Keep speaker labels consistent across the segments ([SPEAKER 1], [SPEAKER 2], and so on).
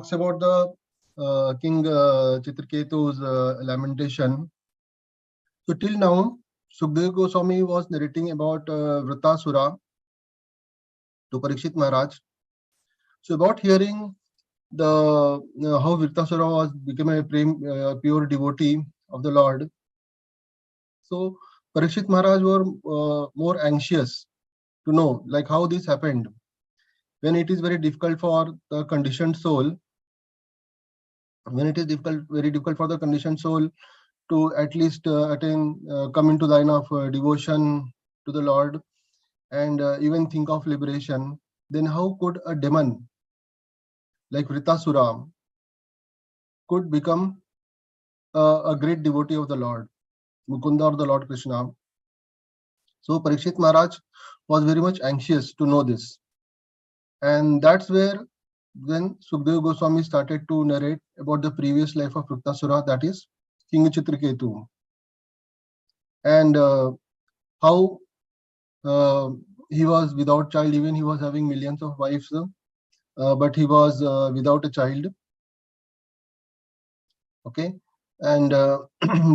[SPEAKER 1] talks about the King Chitraketu's lamentation. So till now, Sukadeva Goswami was narrating about Vritasura to Parikshit Maharaj. So about hearing the how Vritasura was became a pure devotee of the Lord. So Parikshit Maharaj were more anxious to know like how this happened. When it is very difficult for the conditioned soul, when it is very difficult for the conditioned soul to at least come into line of devotion to the Lord and even think of liberation, then how could a demon like Vritasura could become a great devotee of the Lord, Mukunda or the Lord Krishna? So Parikshit Maharaj was very much anxious to know this. And that's where when Sukadeva Goswami started to narrate about the previous life of Vritasura, that is King Chitraketu, and how he was without child, even he was having millions of wives, but he was without a child. Okay, and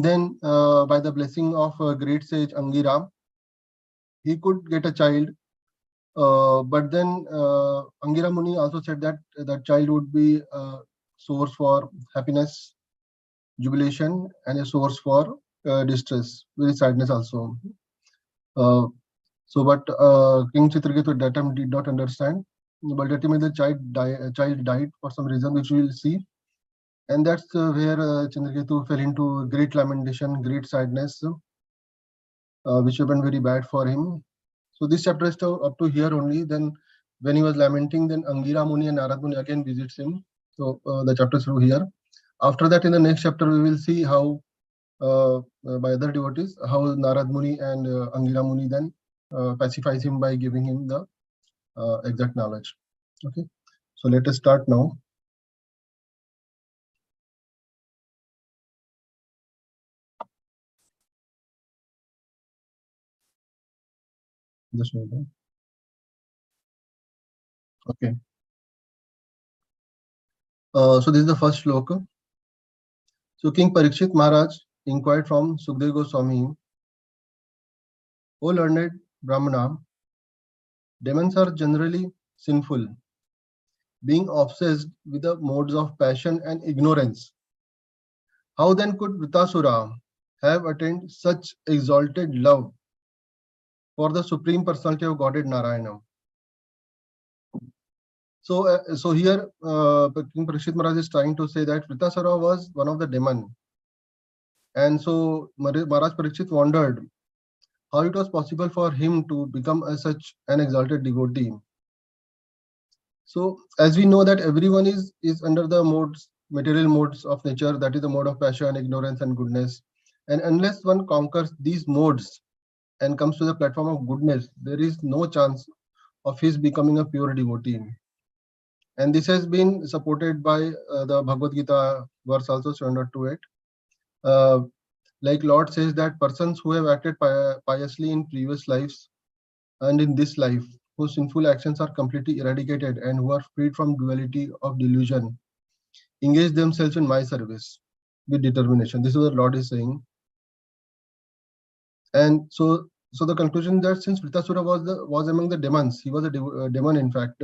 [SPEAKER 1] then by the blessing of great sage Angira, he could get a child. But then Angira Muni also said that that child would be a source for happiness, jubilation, and a source for distress, very sadness also. But King Chitraketu at that time did not understand. But ultimately, the child died for some reason, which we will see. And that's where Chitraketu fell into great lamentation, great sadness, which happened very bad for him. So this chapter is up to here only. Then when he was lamenting, then Angira Muni and Narad Muni again visits him. So the chapter is through here. After that, in the next chapter, we will see how by other devotees, how Narad Muni and Angira Muni then pacifies him by giving him the exact knowledge. Okay, so let us start now. Just a minute. Okay. So this is the first shloka. So King Parikshit Maharaj inquired from Sukadeva Goswami, O learned Brahmana, demons are generally sinful, being obsessed with the modes of passion and ignorance. How then could Vritasura have attained such exalted love for the Supreme Personality of Godhead Narayana? So here King Parikshit Maharaj is trying to say that Vritasura was one of the demon. And so Maharaj Parikshit wondered how it was possible for him to become such an exalted devotee. So as we know that everyone is under the material modes of nature, that is the mode of passion, ignorance, and goodness. And unless one conquers these modes and comes to the platform of goodness, there is no chance of his becoming a pure devotee. And this has been supported by the Bhagavad Gita verse also 7.28. Like Lord says that persons who have acted piously in previous lives and in this life, whose sinful actions are completely eradicated and who are freed from duality of delusion, engage themselves in my service with determination. This is what Lord is saying. And so the conclusion that since Vritasura was among the demons, he was a demon in fact,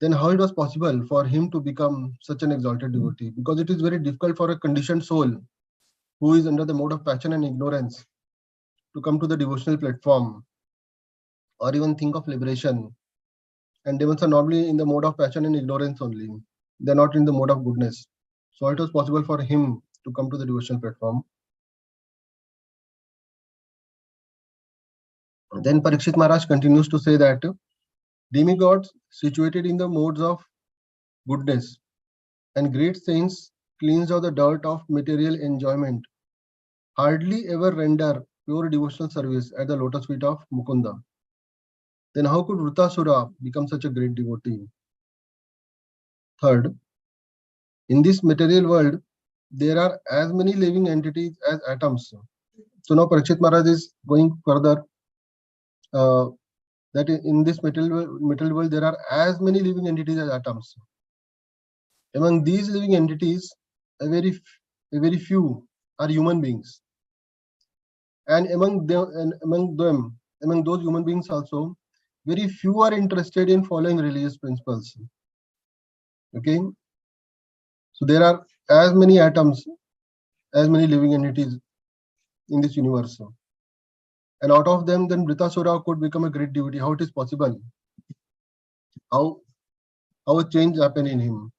[SPEAKER 1] then how it was possible for him to become such an exalted devotee? Because it is very difficult for a conditioned soul who is under the mode of passion and ignorance to come to the devotional platform or even think of liberation. And demons are normally in the mode of passion and ignorance only. They're not in the mode of goodness. So it was possible for him to come to the devotional platform. Then Parikshit Maharaj continues to say that demigods situated in the modes of goodness and great saints cleansed of the dirt of material enjoyment hardly ever render pure devotional service at the lotus feet of Mukunda. Then how could Vritasura become such a great devotee? Third, in this material world, there are as many living entities as atoms. So now Parikshit Maharaj is going further that in this material world there are as many living entities as atoms. Among these living entities, a very few are human beings, and among those human beings also, very few are interested in following religious principles. Okay, so there are as many atoms, as many living entities in this universe, and out of them, then Vritasura could become a great devotee. How it is possible? How how a change happened in him?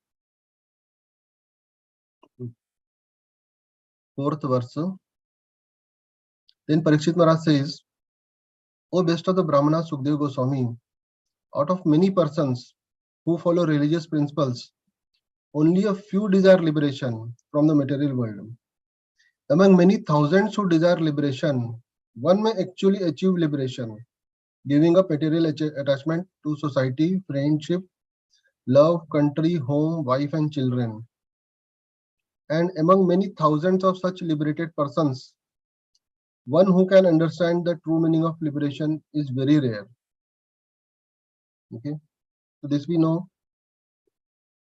[SPEAKER 1] Fourth verse. Then Parikshit Maharaj says, "O best of the Brahmanas, Sukdev Goswami, out of many persons who follow religious principles, only a few desire liberation from the material world. Among many thousands who desire liberation, one may actually achieve liberation, giving up material attachment to society, friendship, love, country, home, wife, and children. And among many thousands of such liberated persons, one who can understand the true meaning of liberation is very rare." Okay, so this we know.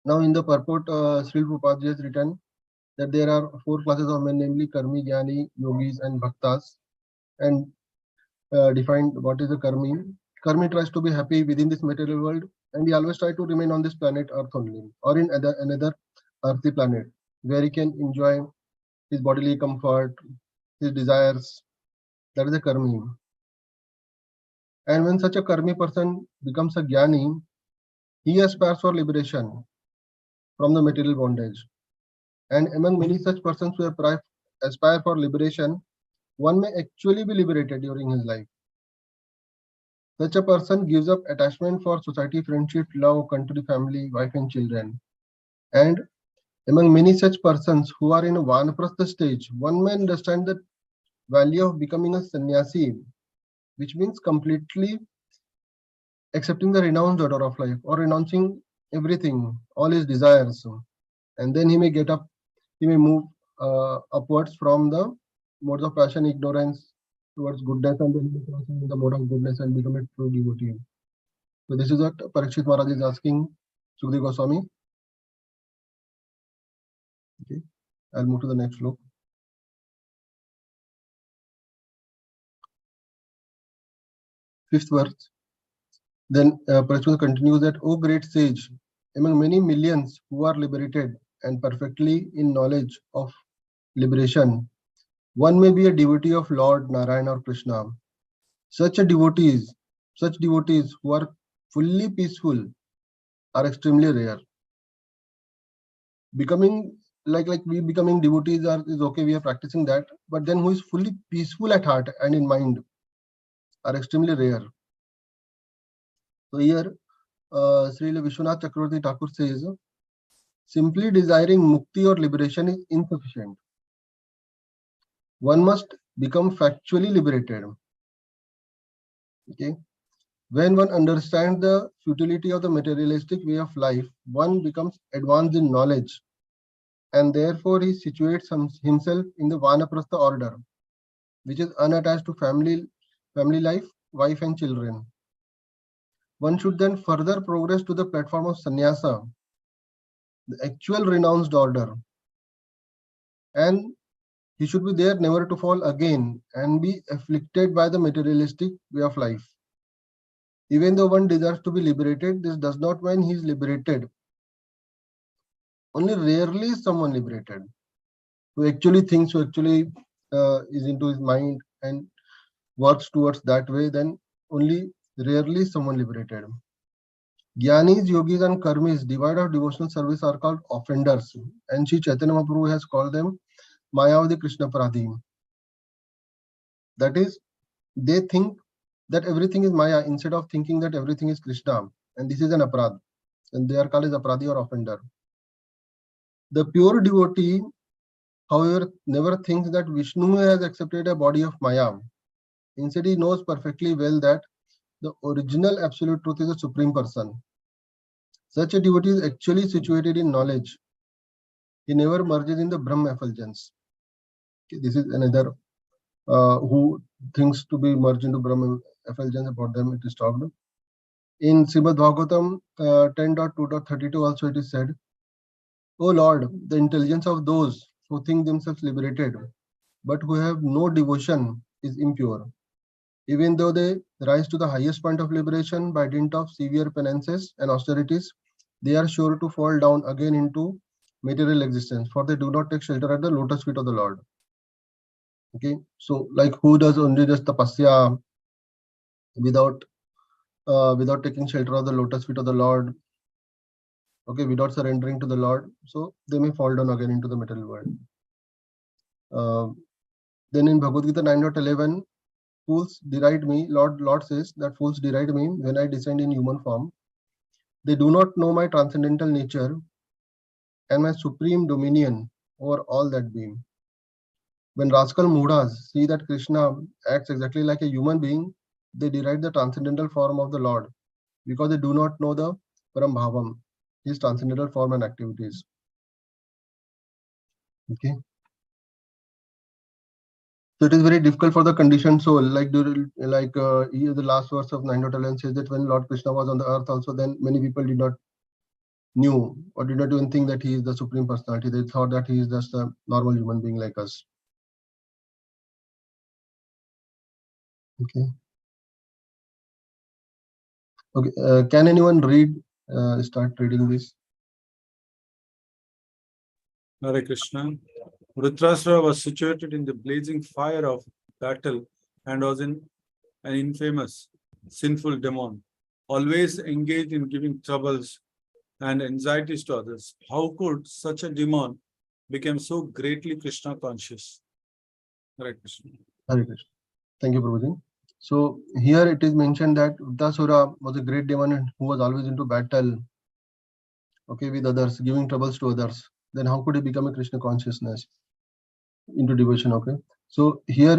[SPEAKER 1] Now in the purport, Srila Prabhupada has written that there are four classes of men, namely Karmi, Jnani, Yogis, and Bhaktas, and defined what is a Karmi. Karmi tries to be happy within this material world, and he always tries to remain on this planet Earth only, or in another earthly planet, where he can enjoy his bodily comfort, his desires. That is a Karmi. And when such a Karmi person becomes a Jnani, he aspires for liberation from the material bondage. And among many such persons who aspire for liberation, one may actually be liberated during his life. Such a person gives up attachment for society, friendship, love, country, family, wife, and children. And among many such persons who are in a Vanaprastha stage, one may understand the value of becoming a sannyasi, which means completely accepting the renounced order of life or renouncing everything, all his desires. And then he may he may move upwards from the modes of passion, ignorance towards goodness, and then he may cross into the mode of goodness and become a true devotee. So this is what Parikshit Maharaj is asking Sukdev Goswami. Okay, I'll move to the next slope. Fifth verse. Then Parikshit continues that, "O great sage, among many millions who are liberated and perfectly in knowledge of liberation, one may be a devotee of Lord Narayana or Krishna. Such devotees who are fully peaceful are extremely rare. Becoming we becoming devotees is okay, we are practicing that, but then who is fully peaceful at heart and in mind are extremely rare." So here Srila Vishwanath Chakravarti Thakur says, simply desiring mukti or liberation is insufficient. One must become factually liberated. Okay. When one understands the futility of the materialistic way of life, one becomes advanced in knowledge, and therefore he situates himself in the Vanaprastha order, which is unattached to family life, wife, and children. One should then further progress to the platform of sannyasa, the actual renounced order, and he should be there never to fall again and be afflicted by the materialistic way of life. Even though one desires to be liberated, this does not mean he is liberated. Only rarely is someone liberated who actually thinks, who actually is into his mind and works towards that way, then only rarely is someone liberated. Jnanis, yogis, and karmis, devoid of devotional service, are called offenders, and Sri Chaitanya Mahaprabhu has called them Mayavadi Krishna Paradhi. That is, they think that everything is Maya instead of thinking that everything is Krishna, and this is an aparad, and they are called as aparadhi or offender. The pure devotee, however, never thinks that Vishnu has accepted a body of Maya. Instead, he knows perfectly well that the original absolute truth is a supreme person. Such a devotee is actually situated in knowledge. He never merges in the Brahma effulgence. Okay, this is another who thinks to be merged into Brahma effulgence. About them it is talked. In Srimad Bhagavatam 10.2.32 also it is said O Lord, the intelligence of those who think themselves liberated, but who have no devotion, is impure. Even though they rise to the highest point of liberation by dint of severe penances and austerities, they are sure to fall down again into material existence, for they do not take shelter at the lotus feet of the Lord. Okay, so like who does only just tapasya without without taking shelter of the lotus feet of the Lord, okay, without surrendering to the Lord, so they may fall down again into the material world. Then in Bhagavad Gita 9.11, fools deride me. Lord says that fools deride me when I descend in human form. They do not know my transcendental nature and my supreme dominion over all that be. When rascal Mudas see that Krishna acts exactly like a human being, they deride the transcendental form of the Lord because they do not know the Param Bhavam, his transcendental form and activities. Okay. So it is very difficult for the conditioned soul. Like here the last verse of 9.11 says that when Lord Krishna was on the earth, also then many people did not knew or did not even think that he is the supreme personality. They thought that he is just a normal human being like us. Okay. Okay. Can anyone read? Start reading this.
[SPEAKER 2] Hare Krishna. Vritrasura was situated in the blazing fire of battle and was an infamous, sinful demon, always engaged in giving troubles and anxieties to others. How could such a demon become so greatly Krishna conscious? Hare Krishna.
[SPEAKER 1] Hare Krishna. Thank you, Prabhuji. So here it is mentioned that Vritrasura was a great demon who was always into battle, okay, with others, giving troubles to others. Then how could he become a Krishna consciousness into devotion? Okay. So here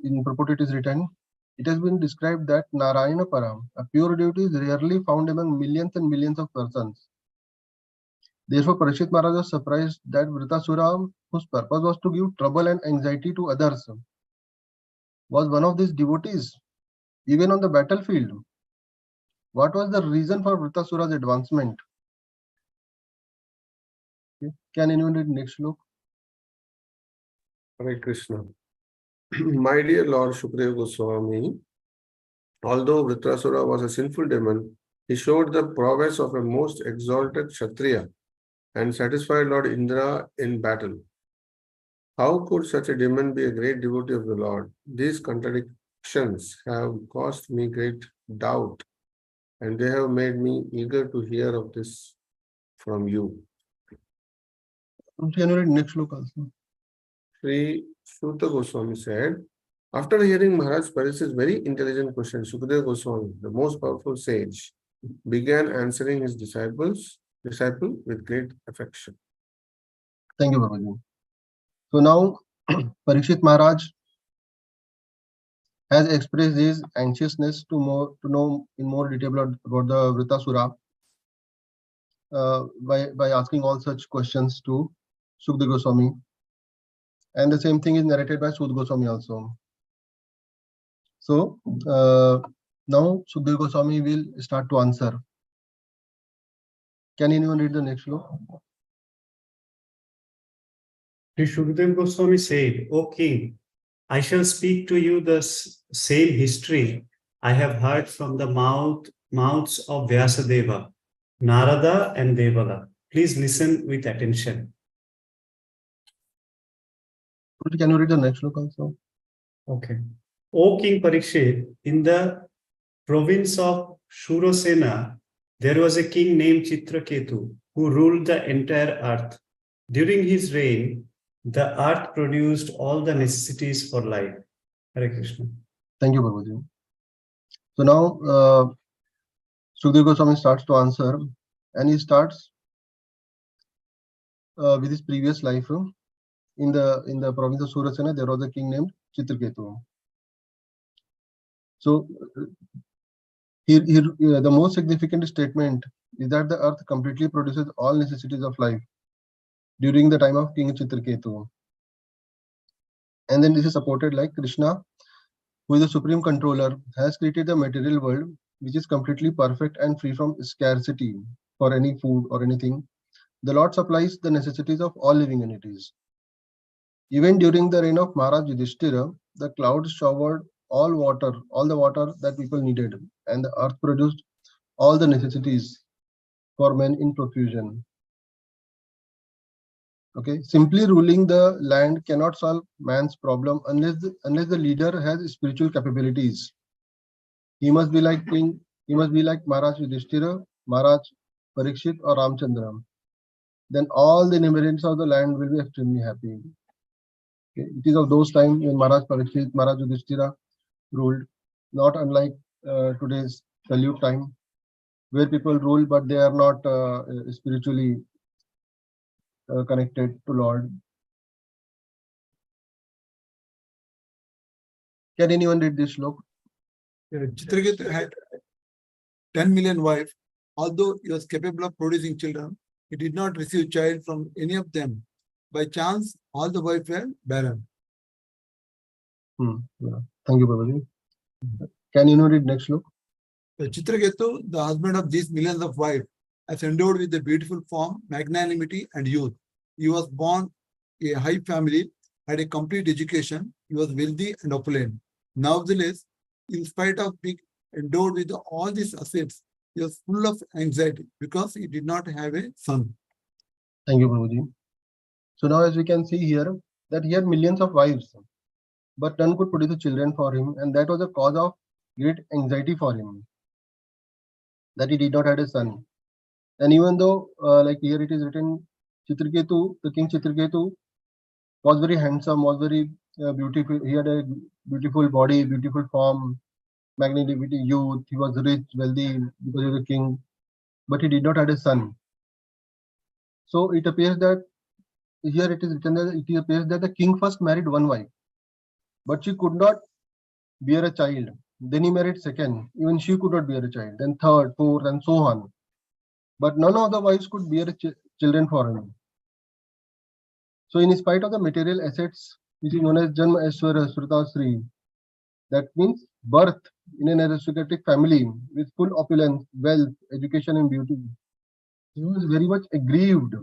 [SPEAKER 1] in purport it is written, it has been described that Narayana Param, a pure devotee, is rarely found among millions and millions of persons. Therefore, Parikshit Maharaj was surprised that Vritrasura, whose purpose was to give trouble and anxiety to others, was one of these devotees, even on the battlefield. What was the reason for Vritrasura's advancement? Okay. Can anyone read next look?
[SPEAKER 3] Hare Krishna. My dear Lord Shukdev Goswami, although Vritrasura was a sinful demon, he showed the prowess of a most exalted Kshatriya and satisfied Lord Indra in battle. How could such a demon be a great devotee of the Lord? These contradictions have caused me great doubt, and they have made me eager to hear of this from you.
[SPEAKER 1] Can you read next look also?
[SPEAKER 3] Sri Suta Goswami said, after hearing Maharaj Parikshit's very intelligent question, Shukadeva Goswami, the most powerful sage, began answering his disciple with great affection.
[SPEAKER 1] Thank you, Babaji. So now Parikshit Maharaj has expressed his anxiousness to know in more detail about the Vritrasura by asking all such questions to Sukadeva Goswami. And the same thing is narrated by Sud Goswami also. So now Sukadeva Goswami will start to answer. Can anyone read the next law?
[SPEAKER 4] Sri Shukdev Goswami said, O king, I shall speak to you the same history I have heard from the mouths of Vyasadeva, Narada and Devala. Please listen with attention.
[SPEAKER 1] Can you read the next look also?
[SPEAKER 4] Okay. O King Parikshit, in the province of Shurasena, there was a king named Chitraketu who ruled the entire earth. During his reign, the earth produced all the necessities for life. Hare Krishna.
[SPEAKER 1] Thank you, Babaji. So now Sukadeva Goswami starts to answer, and he starts with his previous life. In the province of Surasena, there was a king named Chitraketu. So here the most significant statement is that the earth completely produces all necessities of life during the time of King Chitraketu. And then this is supported like Krishna, who is the supreme controller, has created the material world which is completely perfect and free from scarcity for any food or anything. The Lord supplies the necessities of all living entities. Even during the reign of Maharaj Yudhishthira, the clouds showered all the water that people needed, and the earth produced all the necessities for men in profusion. Okay, simply ruling the land cannot solve man's problem unless the leader has spiritual capabilities. He must be like king. He must be like Maharaj Yudhishthira, Maharaj Parikshit, or Ramchandra. Then all the inhabitants of the land will be extremely happy. Okay. It is of those times when Maharaj Parikshit, Maharaj Yudhishthira ruled, not unlike today's Kaliyug time, where people rule but they are not spiritually connected to Lord. Can anyone read this shlok?
[SPEAKER 2] Chitraketu had 10 million wives. Although he was capable of producing children, he did not receive child from any of them. By chance, all the wives were barren.
[SPEAKER 1] Yeah. Thank you, Babaji. Can you read next shlok?
[SPEAKER 2] Chitraketu, the husband of these millions of wives, as endowed with a beautiful form, magnanimity, and youth. He was born a high family, had a complete education. He was wealthy and opulent. Nevertheless, in spite of being endowed with all these assets, he was full of anxiety because he did not have a son.
[SPEAKER 1] Thank you, Babaji. So now, as we can see here, that he had millions of wives, but none could produce children for him, and that was a cause of great anxiety for him, that he did not have a son. And even though, like here it is written, Chitraketu, the king Chitraketu, was very handsome, was very beautiful. He had a beautiful body, beautiful form, magnanimity, youth. He was rich, wealthy because he was a king, but he did not have a son. So it appears that here it is written that it appears that the king first married one wife, but she could not bear a child. Then he married second, even she could not bear a child. Then third, fourth, and so on. But none of the wives could bear children for him. So in spite of the material assets, which is known as Janma Aishwarya Srita Sri, that means birth in an aristocratic family with full opulence, wealth, education, and beauty, he was very much aggrieved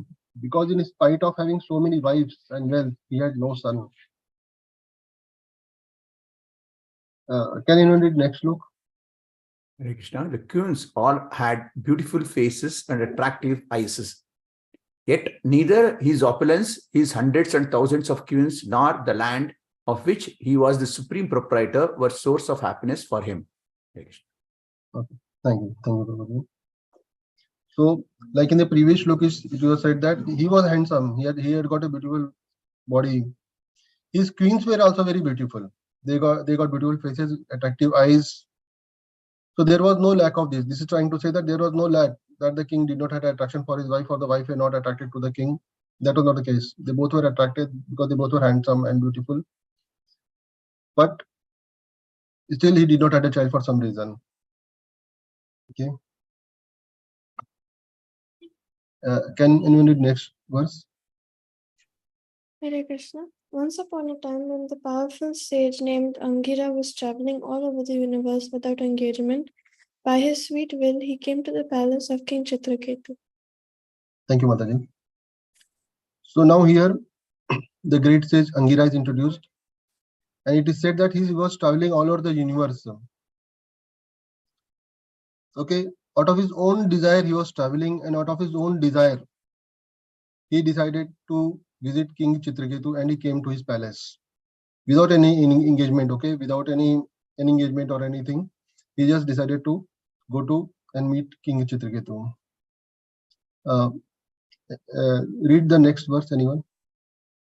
[SPEAKER 1] because in spite of having so many wives and wealth, he had no son. Can anyone read next look?
[SPEAKER 5] Hare Krishna, the queens all had beautiful faces and attractive eyes. Yet neither his opulence, his hundreds and thousands of queens, nor the land of which he was the supreme proprietor were source of happiness for him. Hare Krishna.
[SPEAKER 1] Okay, thank you, Babaji. So, like in the previous look, it was said that he was handsome. He had got a beautiful body. His queens were also very beautiful. They got beautiful faces, attractive eyes. So there was no lack of this. This is trying to say that there was no lack, that the king did not have attraction for his wife or the wife were not attracted to the king. That was not the case. They both were attracted because they both were handsome and beautiful. But still, he did not have a child for some reason. Okay. Can anyone read next verse?
[SPEAKER 6] Hare Krishna. Once upon a time, when the powerful sage named Angira was traveling all over the universe without engagement, by his sweet will, he came to the palace of King Chitraketu.
[SPEAKER 1] Thank you, Mataji. So now here, the great sage Angira is introduced, and it is said that he was traveling all over the universe. Okay, out of his own desire, he was traveling, and out of his own desire, he decided to visit King Chitraketu, and he came to his palace without any engagement. Okay, without any engagement or anything, he just decided to go to and meet King Chitraketu. Read the next verse, anyone?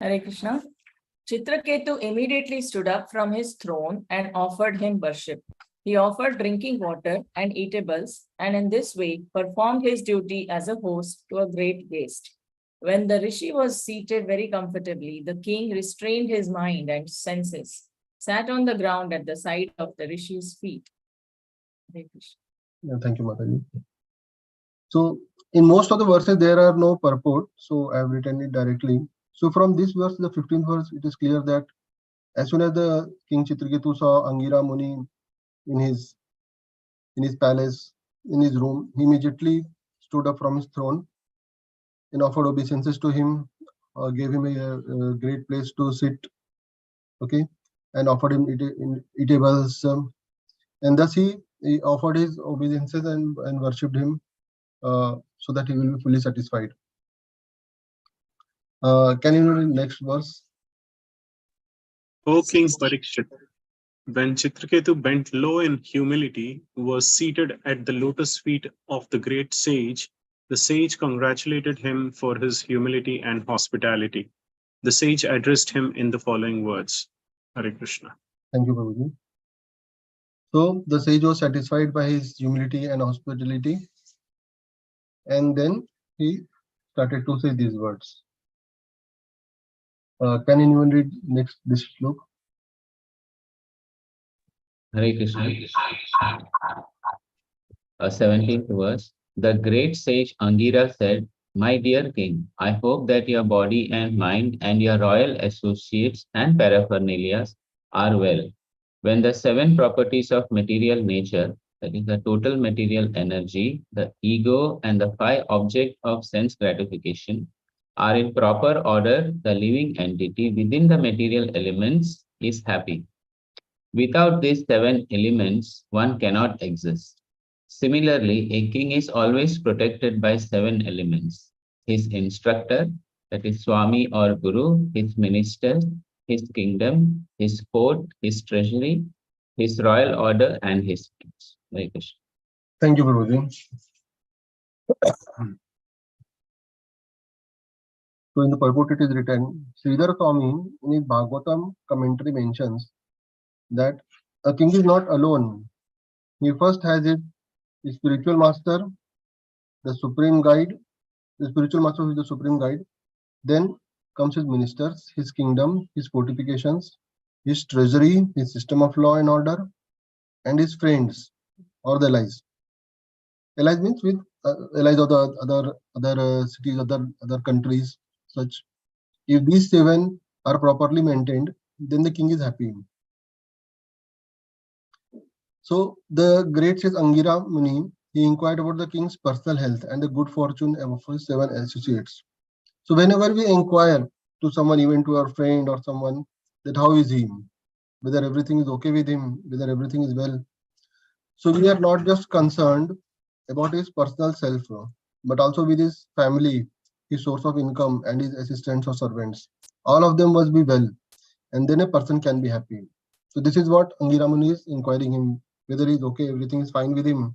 [SPEAKER 7] Hare Krishna. Chitraketu immediately stood up from his throne and offered him worship. He offered drinking water and eatables, and in this way performed his duty as a host to a great guest. When the rishi was seated very comfortably, the king restrained his mind and senses, sat on the ground at the side of the rishi's feet. Hare Krishna.
[SPEAKER 1] Yeah, thank you, Mataji. So in most of the verses, there are no purport, so I have written it directly. So from this verse, the 15th verse, it is clear that as soon as the King Chitraketu saw Angira Muni in his palace, in his room, he immediately stood up from his throne and offered obeisances to him, gave him a great place to sit, okay, and offered him eatables, and thus he offered his obeisances and worshipped him, so that he will be fully satisfied. Can you read next verse?
[SPEAKER 8] O King Parikshit, when Chitraketu bent low in humility, was seated at the lotus feet of the great sage, the sage congratulated him for his humility and hospitality. The sage addressed him in the following words. Hare Krishna.
[SPEAKER 1] Thank you, Prabhuji. So the sage was satisfied by his humility and hospitality, and then he started to say these words. Can anyone read next this slok?
[SPEAKER 9] Hare Krishna. 17th verse. The great sage Angira said, My dear king, I hope that your body and mind and your royal associates and paraphernalia are well. When the 7 properties of material nature, that is the total material energy, the ego, and the 5 objects of sense gratification, are in proper order, the living entity within the material elements is happy. Without these 7 elements, one cannot exist. Similarly, a king is always protected by 7 elements. His instructor, that is Swami or Guru, his minister, his kingdom, his court, his treasury, his royal order, and his friends. Hare Krishna.
[SPEAKER 1] Thank you, Prabhuji. So in the purport it is written, Sridhar Swami in his Bhagavatam commentary mentions that a king is not alone. He first has his spiritual master, the supreme guide, the spiritual master who is the supreme guide. Then comes his ministers, his kingdom, his fortifications, his treasury, his system of law and order, and his friends or the allies. Allies means with allies of the other cities, other countries, such. If these 7 are properly maintained, then the king is happy. So the great says Angira Muni, he inquired about the king's personal health and the good fortune of his 7 associates. So whenever we inquire to someone, even to our friend or someone, that how is he, whether everything is okay with him, whether everything is well. So we are not just concerned about his personal self, but also with his family, his source of income, and his assistants or servants. All of them must be well, and then a person can be happy. So this is what Angira Muni is inquiring him, whether he's okay, everything is fine with him.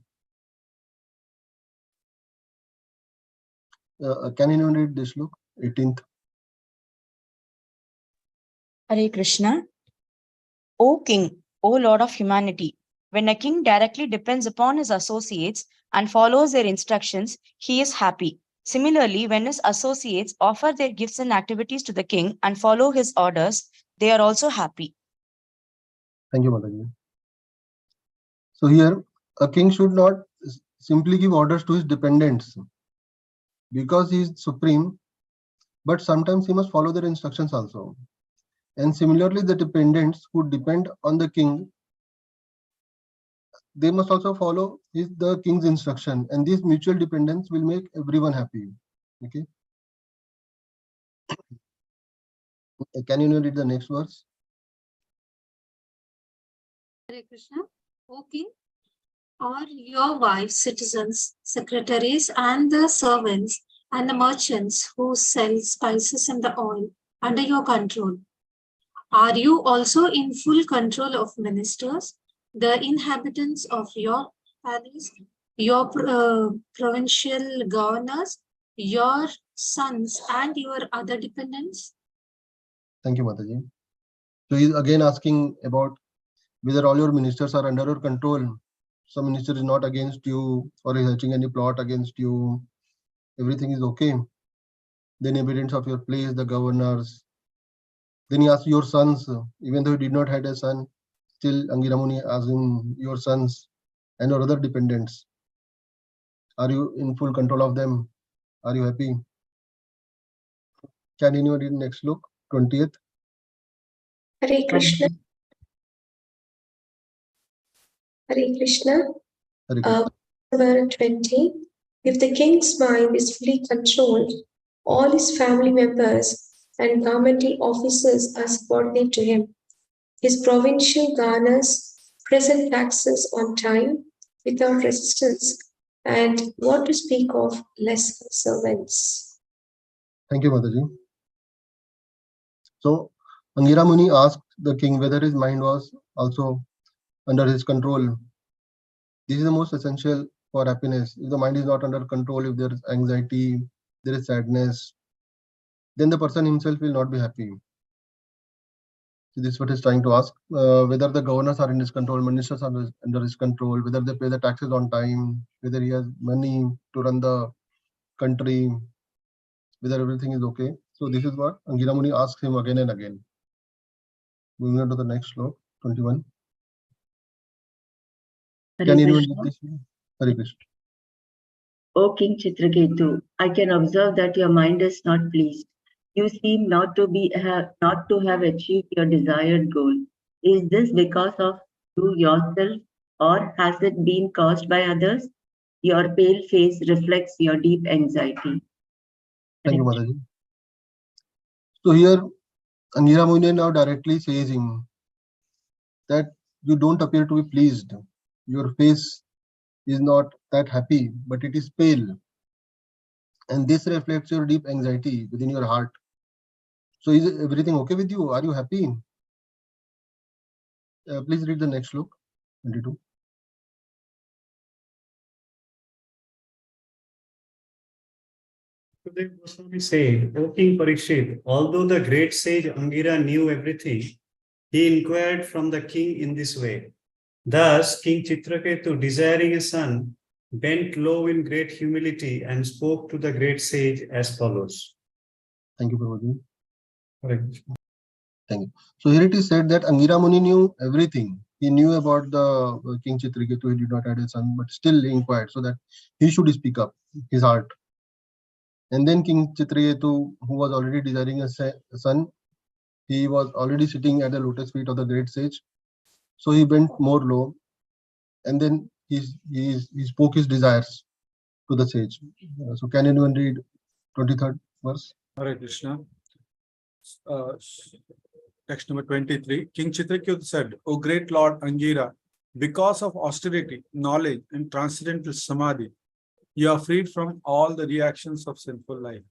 [SPEAKER 1] Can anyone read this look? 18th.
[SPEAKER 10] Hare Krishna. O King, O Lord of humanity, when a king directly depends upon his associates and follows their instructions, he is happy. Similarly, when his associates offer their gifts and activities to the king and follow his orders, they are also happy.
[SPEAKER 1] Thank you, Mataji. So here, a king should not simply give orders to his dependents because he is supreme, but sometimes he must follow their instructions also. And similarly, the dependents who depend on the king, they must also follow the king's instruction, and this mutual dependence will make everyone happy. Okay. Can you read the next verse?
[SPEAKER 11] Hare Krishna. O King, are your wives citizens, secretaries, and the servants and the merchants who sell spices and the oil under your control? Are you also in full control of ministers, the inhabitants of your palace, your provincial governors, your sons, and your other dependents?
[SPEAKER 1] Thank you, Mataji. So he's again asking about whether all your ministers are under your control. Some minister is not against you or is hatching any plot against you. Everything is okay. The inhabitants of your place, the governors. Then he asks your sons, even though he did not have a son, still Angira Muni asks him your sons and your other dependents. Are you in full control of them? Are you happy? Can anyone read next look? 20th.
[SPEAKER 6] Hare Krishna. Hare Krishna.
[SPEAKER 1] Hare Krishna.
[SPEAKER 6] Number 20. If the king's mind is fully controlled,
[SPEAKER 12] All his family members and governmental officers are subordinate to him. His provincial garners present taxes on time without resistance, and what to speak of lesser servants.
[SPEAKER 1] Thank you, Mataji. So, Angira Muni asked the king whether his mind was also under his control. This is the most essential for happiness. If the mind is not under control, if there is anxiety, there is sadness, then the person himself will not be happy. So this is what he's trying to ask, whether the governors are in his control, ministers are under his control, whether they pay the taxes on time, whether he has money to run the country, whether everything is okay. So this is what Angira Muni asks him again and again. Moving on to the next slok, 21. Can anyone read this? Hare Krishna.
[SPEAKER 13] O King Chitraketu, I can observe that your mind is not pleased. You seem not to have achieved your desired goal. Is this because of you yourself, or has it been caused by others? Your pale face reflects your deep anxiety.
[SPEAKER 1] Thank you, Mataji. So here, Angira Muni now directly says him that you don't appear to be pleased. Your face is not that happy, but it is pale. And this reflects your deep anxiety within your heart. So is everything okay with you? Are you happy? Please read the next slok, 22.
[SPEAKER 4] Sukadeva Goswami said, O King Parikshit, although the great sage Angira knew everything, he inquired from the king in this way. Thus, King Chitraketu, desiring a son, bent low in great humility and spoke to the great sage as follows.
[SPEAKER 1] Thank you, Prabhuji.
[SPEAKER 4] Correct.
[SPEAKER 1] Thank you. So here it is said that Angira Muni knew everything. He knew about the King Chitraketu. He did not have a son, but still he inquired so that he should speak up his heart. And then King Chitraketu, who was already desiring a son, he was already sitting at the lotus feet of the great sage. So he bent more low, and then he spoke his desires to the sage. So can anyone read 23rd verse?
[SPEAKER 2] Hare Krishna. Text number 23. King Chitraketu said, O great Lord Angira, because of austerity, knowledge, and transcendental samadhi, you are freed from all the reactions of sinful life.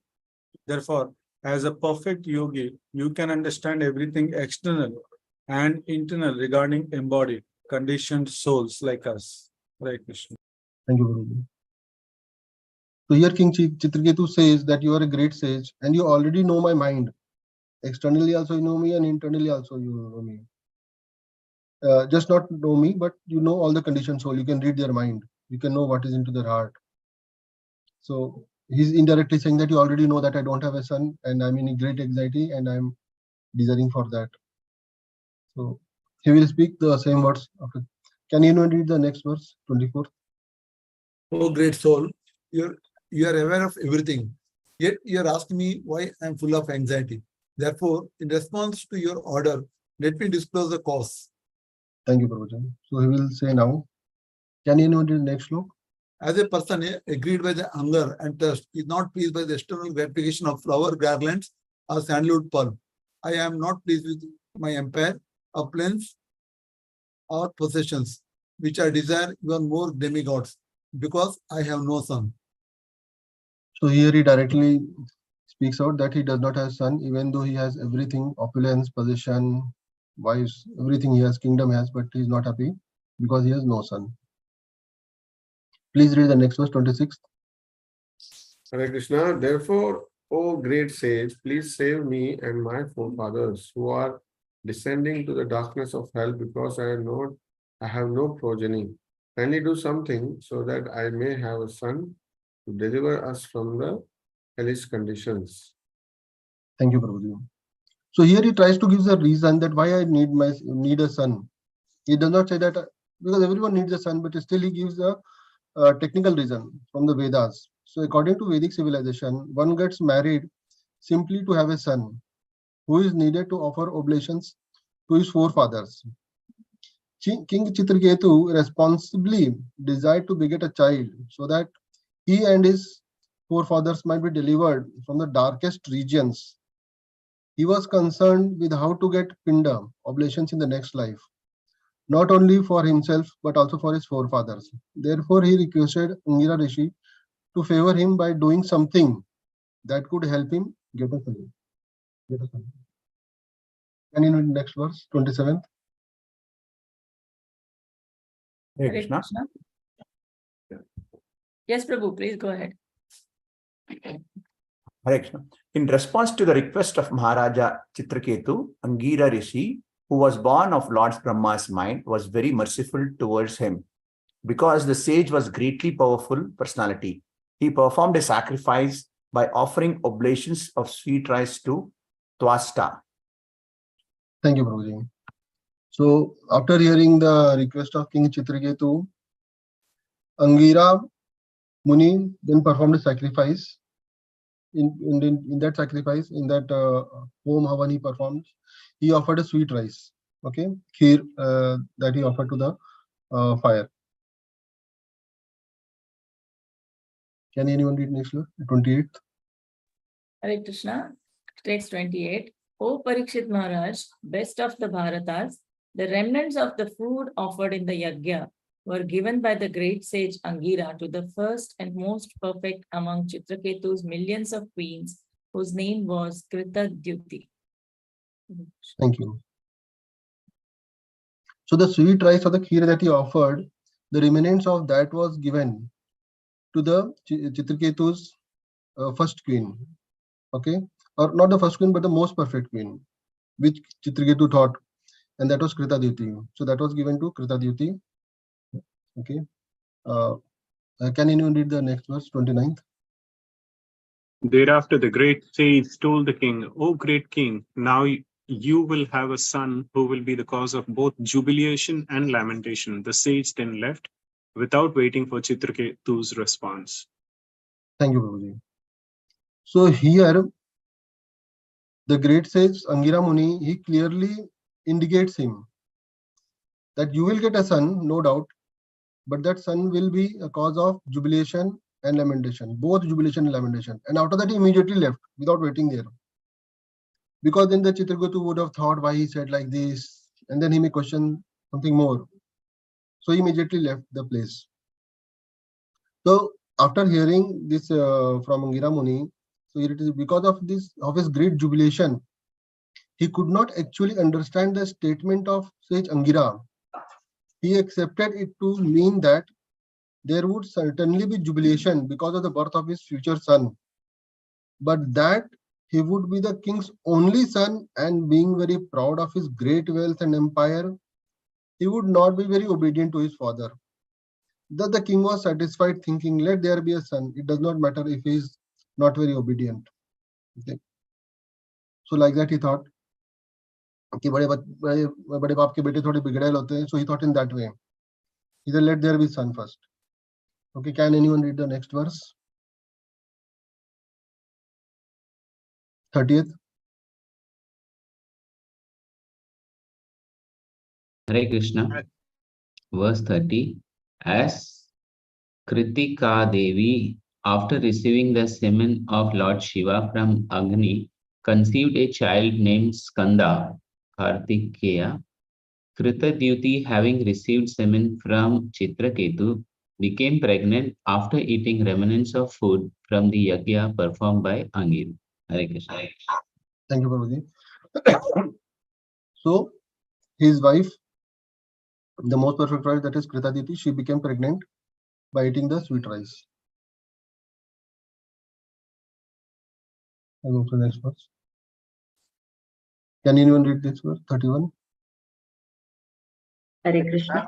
[SPEAKER 2] Therefore, as a perfect yogi, you can understand everything external and internal regarding embodied, conditioned souls like us. Hare Krishna.
[SPEAKER 1] Thank you, Guruji. So here King Chitraketu says that you are a great sage and you already know my mind. Externally also you know me and internally also you know me. Just not know me, but you know all the conditioned soul. You can read their mind. You can know what is into their heart. So he's indirectly saying that you already know that I don't have a son and I'm in great anxiety and I'm desiring for that. So he will speak the same words. Okay. Can you read the next verse, 24?
[SPEAKER 14] Oh, great soul, you are aware of everything. Yet you are asking me why I am full of anxiety. Therefore, in response to your order, let me disclose the cause.
[SPEAKER 1] Thank you, Prabhuji. So he will say now, can you read the next slok?
[SPEAKER 14] As a person agreed by the hunger and thirst, is not pleased by the external gratification of flower garlands or sandalwood pulp. I am not pleased with my empire, opulence, or possessions, which I desire even more demigods, because I have no son.
[SPEAKER 1] So here he directly speaks out that he does not have son, even though he has everything, opulence, possession, wives, everything he has, kingdom he has, but he is not happy because he has no son. Please read the next verse, 26.
[SPEAKER 3] Hare Krishna. Therefore, O great sage, please save me and my forefathers who are descending to the darkness of hell because I have no progeny. Kindly do something so that I may have a son to deliver us from the hellish conditions.
[SPEAKER 1] Thank you, Prabhuji. So here he tries to give the reason that why I need a son. He does not say that because everyone needs a son, but still he gives a technical reason from the Vedas. So according to Vedic civilization, one gets married simply to have a son who is needed to offer oblations to his forefathers. King Chitraketu responsibly desired to beget a child so that he and his forefathers might be delivered from the darkest regions. He was concerned with how to get pinda, oblations in the next life, not only for himself but also for his forefathers. Therefore, he requested Angira Rishi to favor him by doing something that could help him get a son. Can you read next verse, 27th?
[SPEAKER 5] Hare
[SPEAKER 7] Hare
[SPEAKER 5] Krishna.
[SPEAKER 7] Krishna. Yes, Prabhu, please go ahead.
[SPEAKER 5] Hare Krishna. In response to the request of Maharaja Chitraketu, Angira Rishi, who was born of Lord Brahma's mind, was very merciful towards him. Because the sage was greatly powerful personality, he performed a sacrifice by offering oblations of sweet rice to Twasta.
[SPEAKER 1] Thank you, Prabhuji. So, after hearing the request of King Chitraketu, Angira Muni then performed a sacrifice. In that sacrifice, in that home havan he performed, he offered a sweet rice, okay, kheer, that he offered to the fire. Can anyone read next verse, 28th?
[SPEAKER 7] Hare Krishna. Text 28. O Parikshit Maharaj, best of the Bharatas, the remnants of the food offered in the yajna were given by the great sage Angira to the first and most perfect among Chitraketu's millions of queens, whose name was Kritadyuti.
[SPEAKER 1] Thank you. So the sweet rice or the kheer that he offered, the remnants of that was given to the Chitraketu's first queen, okay, or not the first queen but the most perfect queen, which Chitraketu thought, and that was Kritadyuti. So that was given to Kritadyuti. Okay. Can anyone read the next verse, 29th?
[SPEAKER 8] Thereafter, the great sage told the king, O great king, now you will have a son who will be the cause of both jubilation and lamentation. The sage then left without waiting for Chitraketu's response.
[SPEAKER 1] Thank you, Prabhuji. So here, the great sage Angira Muni, he clearly indicates him that you will get a son, no doubt, but that son will be a cause of jubilation and lamentation, both jubilation and lamentation. And after that, he immediately left without waiting there. Because then the Chitraketu would have thought why he said like this, and then he may question something more. So he immediately left the place. So after hearing this from Angira Muni, so it is because of this, of his great jubilation, he could not actually understand the statement of sage Angira. He accepted it to mean that there would certainly be jubilation because of the birth of his future son, but that he would be the king's only son, and being very proud of his great wealth and empire, he would not be very obedient to his father. Thus the king was satisfied, thinking, let there be a son. It does not matter if he is not very obedient. Okay. So like that he thought, कि बड़े बाप के बेटे थोड़े बिगड़ेल होते हैं. So he thought in that way. He said, let there be son first. Okay, can anyone read the next verse? 30th.
[SPEAKER 9] Hare Krishna. Verse 30. As Kritika Devi, after receiving the semen of Lord Shiva from Agni, conceived a child named Skanda, Kartikeya, Kritadyuti, having received semen from Chitraketu, became pregnant after eating remnants of food from the yajna performed by Angir. Hare Krishna.
[SPEAKER 1] Thank you, Prabhuji. So his wife, the most perfect wife, that is Kritaditi, she became pregnant by eating the sweet rice. I go to the next verse. Can anyone read this verse, 31?
[SPEAKER 13] Hare Krishna.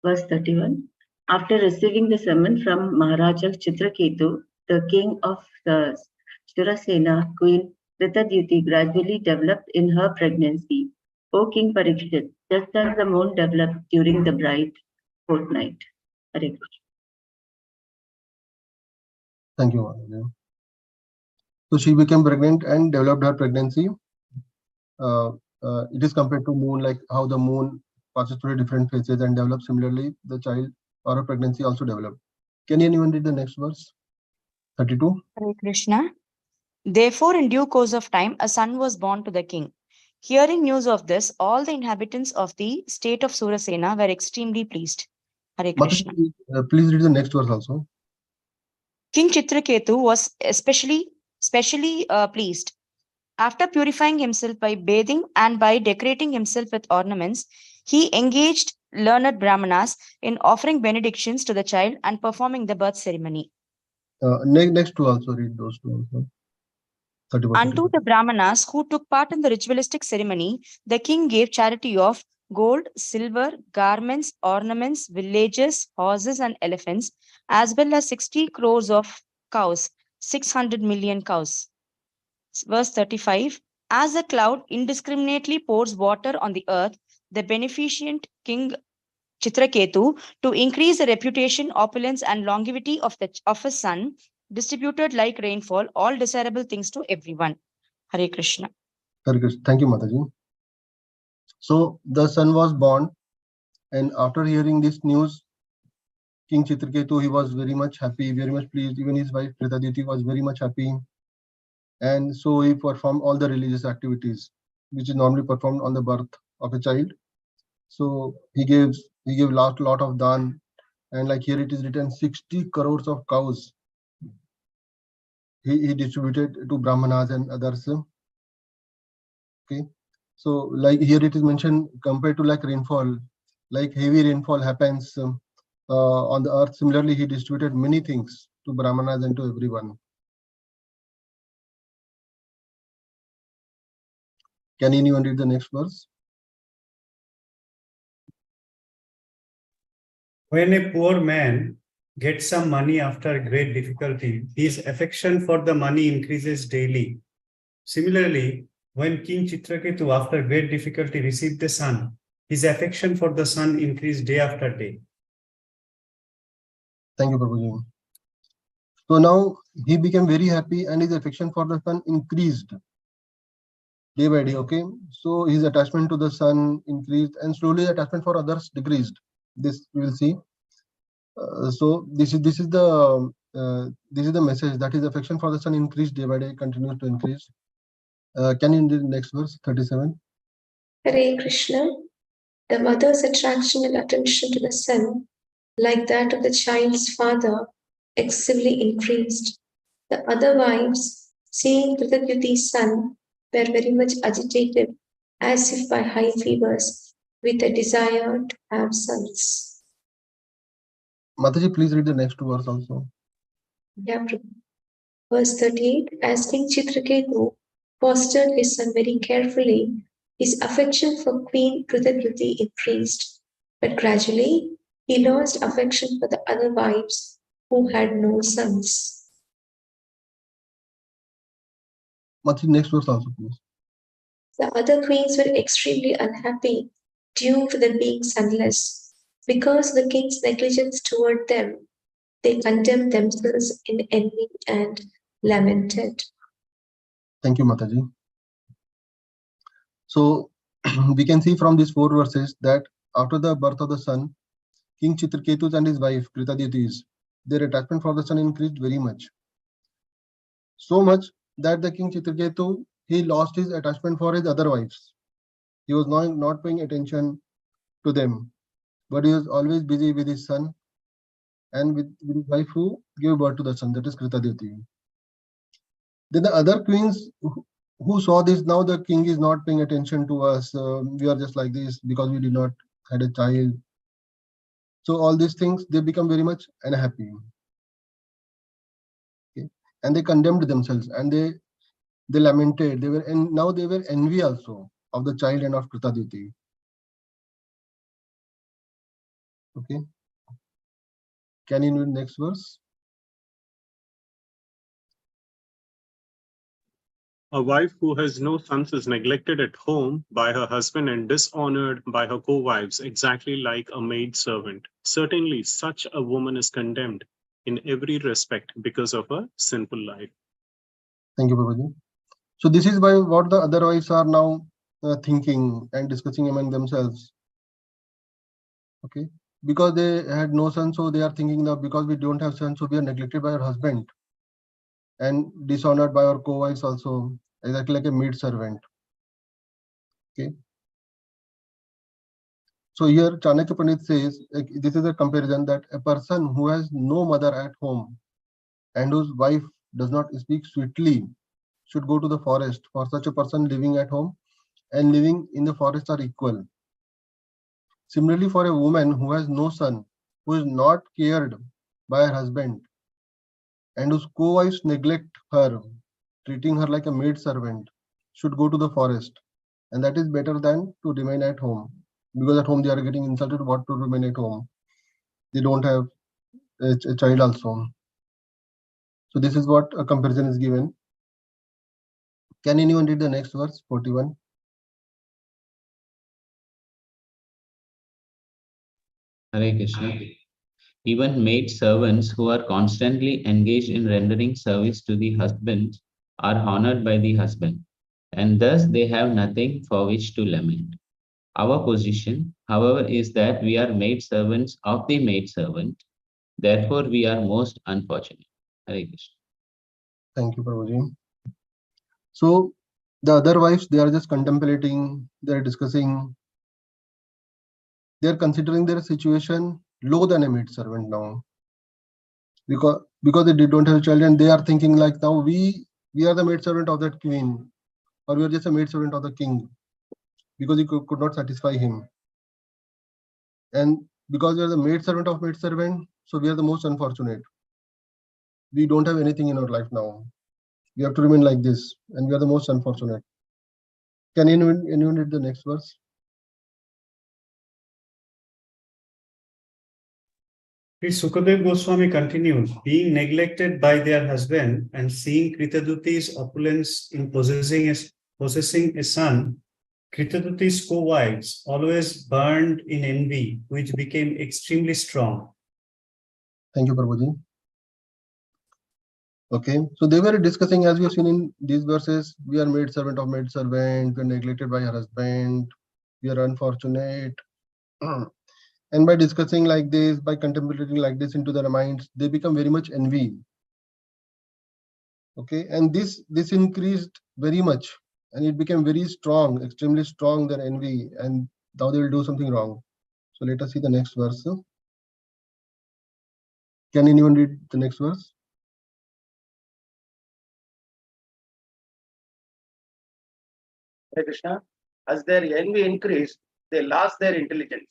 [SPEAKER 13] Verse 31. After receiving the summon from Maharaja Chitraketu, the king of the Shurasena, Queen Kritadyuti gradually developed in her pregnancy. O King Parikshit, just as the moon developed during the bright fortnight. Hare Krishna.
[SPEAKER 1] Thank you, Maharaj. So she became pregnant and developed her pregnancy. It is compared to moon, like how the moon passes through different phases and develops. Similarly, the child or a pregnancy also developed. Can anyone read the next verse? 32.
[SPEAKER 10] Hare Krishna. Therefore, in due course of time, a son was born to the king. Hearing news of this, all the inhabitants of the state of Surasena were extremely pleased. Hare Krishna.
[SPEAKER 1] Mataji, please read the next verse also.
[SPEAKER 10] King Chitraketu was especially pleased. After purifying himself by bathing and by decorating himself with ornaments, he engaged learned brahmanas in offering benedictions to the child and performing the birth ceremony.
[SPEAKER 1] Next two also, read those two also. 31,
[SPEAKER 10] Unto
[SPEAKER 1] 32.
[SPEAKER 10] the brahmanas who took part in the ritualistic ceremony, the king gave charity of gold, silver, garments, ornaments, villages, horses, and elephants, as well as 60 crores of cows, 600 million cows. Verse 35. As a cloud indiscriminately pours water on the earth, the beneficent king Chitraketu, to increase the reputation, opulence, and longevity of his son, distributed like rainfall all desirable things to everyone. Hare Krishna.
[SPEAKER 1] Hare Krishna. Thank you, Mataji. So the son was born, and after hearing this news, King Chitraketu, he was very much happy, very much pleased. Even his wife Pritaditi was very much happy. And so he performed all the religious activities which is normally performed on the birth of a child. So he gave lot of dan, and like here it is written 60 crores of cows he distributed to brahmanas and others. Okay, so like here it is mentioned, compared to like rainfall, like heavy rainfall happens on the earth, similarly he distributed many things to brahmanas and to everyone. Can anyone read the next verse?
[SPEAKER 4] When a poor man gets some money after great difficulty, his affection for the money increases daily. Similarly, when King Chitraketu, after great difficulty, received the son, his affection for the son increased day after day.
[SPEAKER 1] Thank you, Prabhuji. So now he became very happy and his affection for the son increased day by day. Okay, so his attachment to the son increased and slowly attachment for others decreased. This we will see. So this is the message, that his affection for the son increased day by day, continues to increase. Can you read the next verse, 37?
[SPEAKER 12] Hare Krishna. The mother's attraction and attention to the son, like that of the child's father, excessively increased. The other wives, seeing Kritadyuti's son, were very much agitated, as if by high fevers, with a desire to have sons.
[SPEAKER 1] Mataji, please read the next two verse also.
[SPEAKER 12] Yeah, verse 38, as King Chitraketu fostered his son very carefully, his affection for Queen Kritadyuti increased, but gradually he lost affection for the other wives who had no sons.
[SPEAKER 1] Mataji, next verse also, please.
[SPEAKER 12] The other queens were extremely unhappy due to them being sonless. Because of the king's negligence toward them, they condemned themselves in envy and lamented.
[SPEAKER 1] Thank you, Mataji. So we can see from these four verses that after the birth of the son, King Chitraketu and his wife Kritadyuti, their attachment for the son increased very much. So much that the King Chitraketu, he lost his attachment for his other wives. He was not paying attention to them, but he was always busy with his son and with his wife who gave birth to the son, that is Kritadyuti. Then the other queens who saw this, now the king is not paying attention to us, we are just like this because we did not had a child. So all these things, they become very much unhappy. Okay? And they condemned themselves and they lamented. Now they were envy also of the child and of Kritadyuti. Okay. Can you read next verse?
[SPEAKER 8] A wife who has no sons is neglected at home by her husband and dishonored by her co-wives, exactly like a maid servant. Certainly, such a woman is condemned in every respect because of her sinful life.
[SPEAKER 1] Thank you, Prabhuji. So this is by what the other wives are now thinking and discussing among themselves. Okay, because they had no son, so they are thinking that because we don't have son, so we are neglected by our husband and dishonored by our co-wives also, exactly like a maid servant. Okay. So here Chanakya Pandit says, like, this is a comparison that a person who has no mother at home and whose wife does not speak sweetly should go to the forest. For such a person, living at home and living in the forest are equal. Similarly, for a woman who has no son, who is not cared by her husband, and whose co-wives neglect her, treating her like a maid servant, should go to the forest. And that is better than to remain at home. Because at home they are getting insulted, what to remain at home? They don't have a child also. So this is what a comparison is given. Can anyone read the next verse, 41?
[SPEAKER 9] Hare Krishna. Even maid servants who are constantly engaged in rendering service to the husband are honored by the husband, and thus they have nothing for which to lament. Our position, however, is that we are maid servants of the maid servant. Therefore, we are most unfortunate. Hare Krishna.
[SPEAKER 1] Thank you, Prabhuji. So the other wives, they are just contemplating, they are discussing, they are considering their situation lower than a maid servant now. Because they don't have a child and they are thinking like, now we are the maid servant of that queen, or we are just a maid servant of the king, because he could not satisfy him. And because we are the maid servant of maid servant, so we are the most unfortunate. We don't have anything in our life now. We have to remain like this, and we are the most unfortunate. Can anyone read the next verse?
[SPEAKER 4] Sukadev Goswami continues, being neglected by their husband and seeing Kritaduti's opulence in possessing a son, Kritaduti's co-wives always burned in envy, which became extremely strong.
[SPEAKER 1] Thank you, Prabhuji. Okay, so they were discussing, as we have seen in these verses, we are maid servant of maid servant, we are neglected by our husband, we are unfortunate. And by discussing like this, by contemplating like this into their minds, they become very much envy. Okay, and this increased very much, and it became very strong, extremely strong, their envy, and now they will do something wrong. So let us see the next verse. Can anyone read the next verse?
[SPEAKER 5] Hare Krishna. As their envy increased, they lost their intelligence.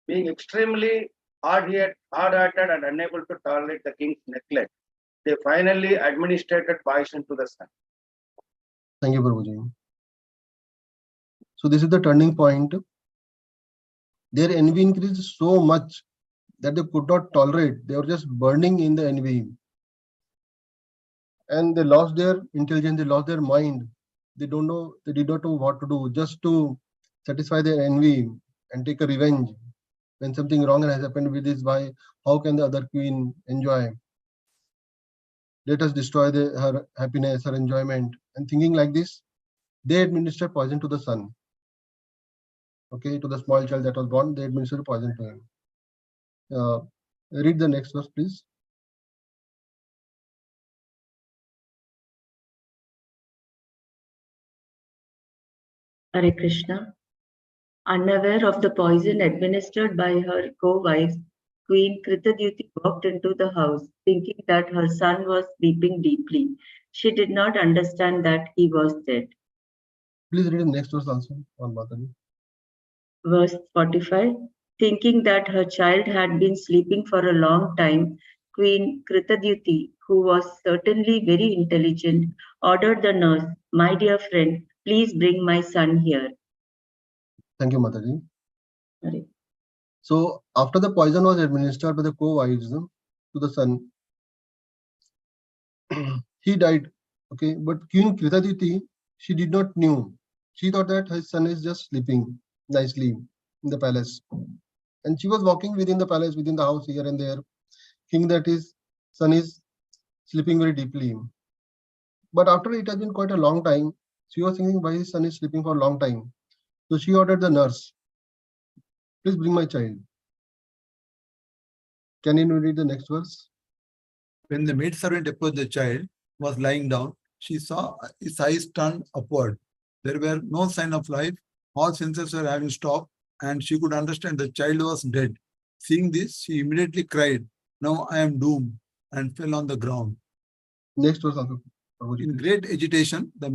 [SPEAKER 5] Being extremely hard-hearted and unable to tolerate the king's neglect, they finally administered poison to the son.
[SPEAKER 1] Thank you, Prabhuji. So this is the turning point. Their envy increased so much that they could not tolerate. They were just burning in the envy. And they lost their intelligence, they lost their mind. They did not know what to do, just to satisfy their envy and take a revenge. When something wrong has happened with this wife, how can the other queen enjoy? Let us destroy her happiness, her enjoyment. And thinking like this, they administered poison to the son. Okay, to the small child that was born, they administered poison to him. Read the next verse, please.
[SPEAKER 13] Hare Krishna. Unaware of the poison administered by her co-wives, Queen Kritadyuti walked into the house, thinking that her son was sleeping deeply. She did not understand that he was dead.
[SPEAKER 1] Please read the next verse also, on Mataji.
[SPEAKER 13] Verse 45. Thinking that her child had been sleeping for a long time, Queen Kritadyuti, who was certainly very intelligent, ordered the nurse, "My dear friend, please bring my son here."
[SPEAKER 1] Thank you, Mataji.
[SPEAKER 13] Hare.
[SPEAKER 1] So after the poison was administered by the co-wives to the son, he died. Okay, but Queen Kritaditi, she did not knew. She thought that his son is just sleeping nicely in the palace, and she was walking within the palace, within the house here and there, thinking that his son is sleeping very deeply. But after it has been quite a long time, she was thinking why his son is sleeping for a long time. So she ordered the nurse, "Please bring my child." Can you read the next verse?
[SPEAKER 14] When the maidservant approached the child, was lying down, she saw his eyes turned upward. There were no sign of life. All senses were having stopped, and she could understand the child was dead. Seeing this, she immediately cried, "Now I am doomed," and fell on the ground.
[SPEAKER 1] Next verse also.
[SPEAKER 14] In great agitation, the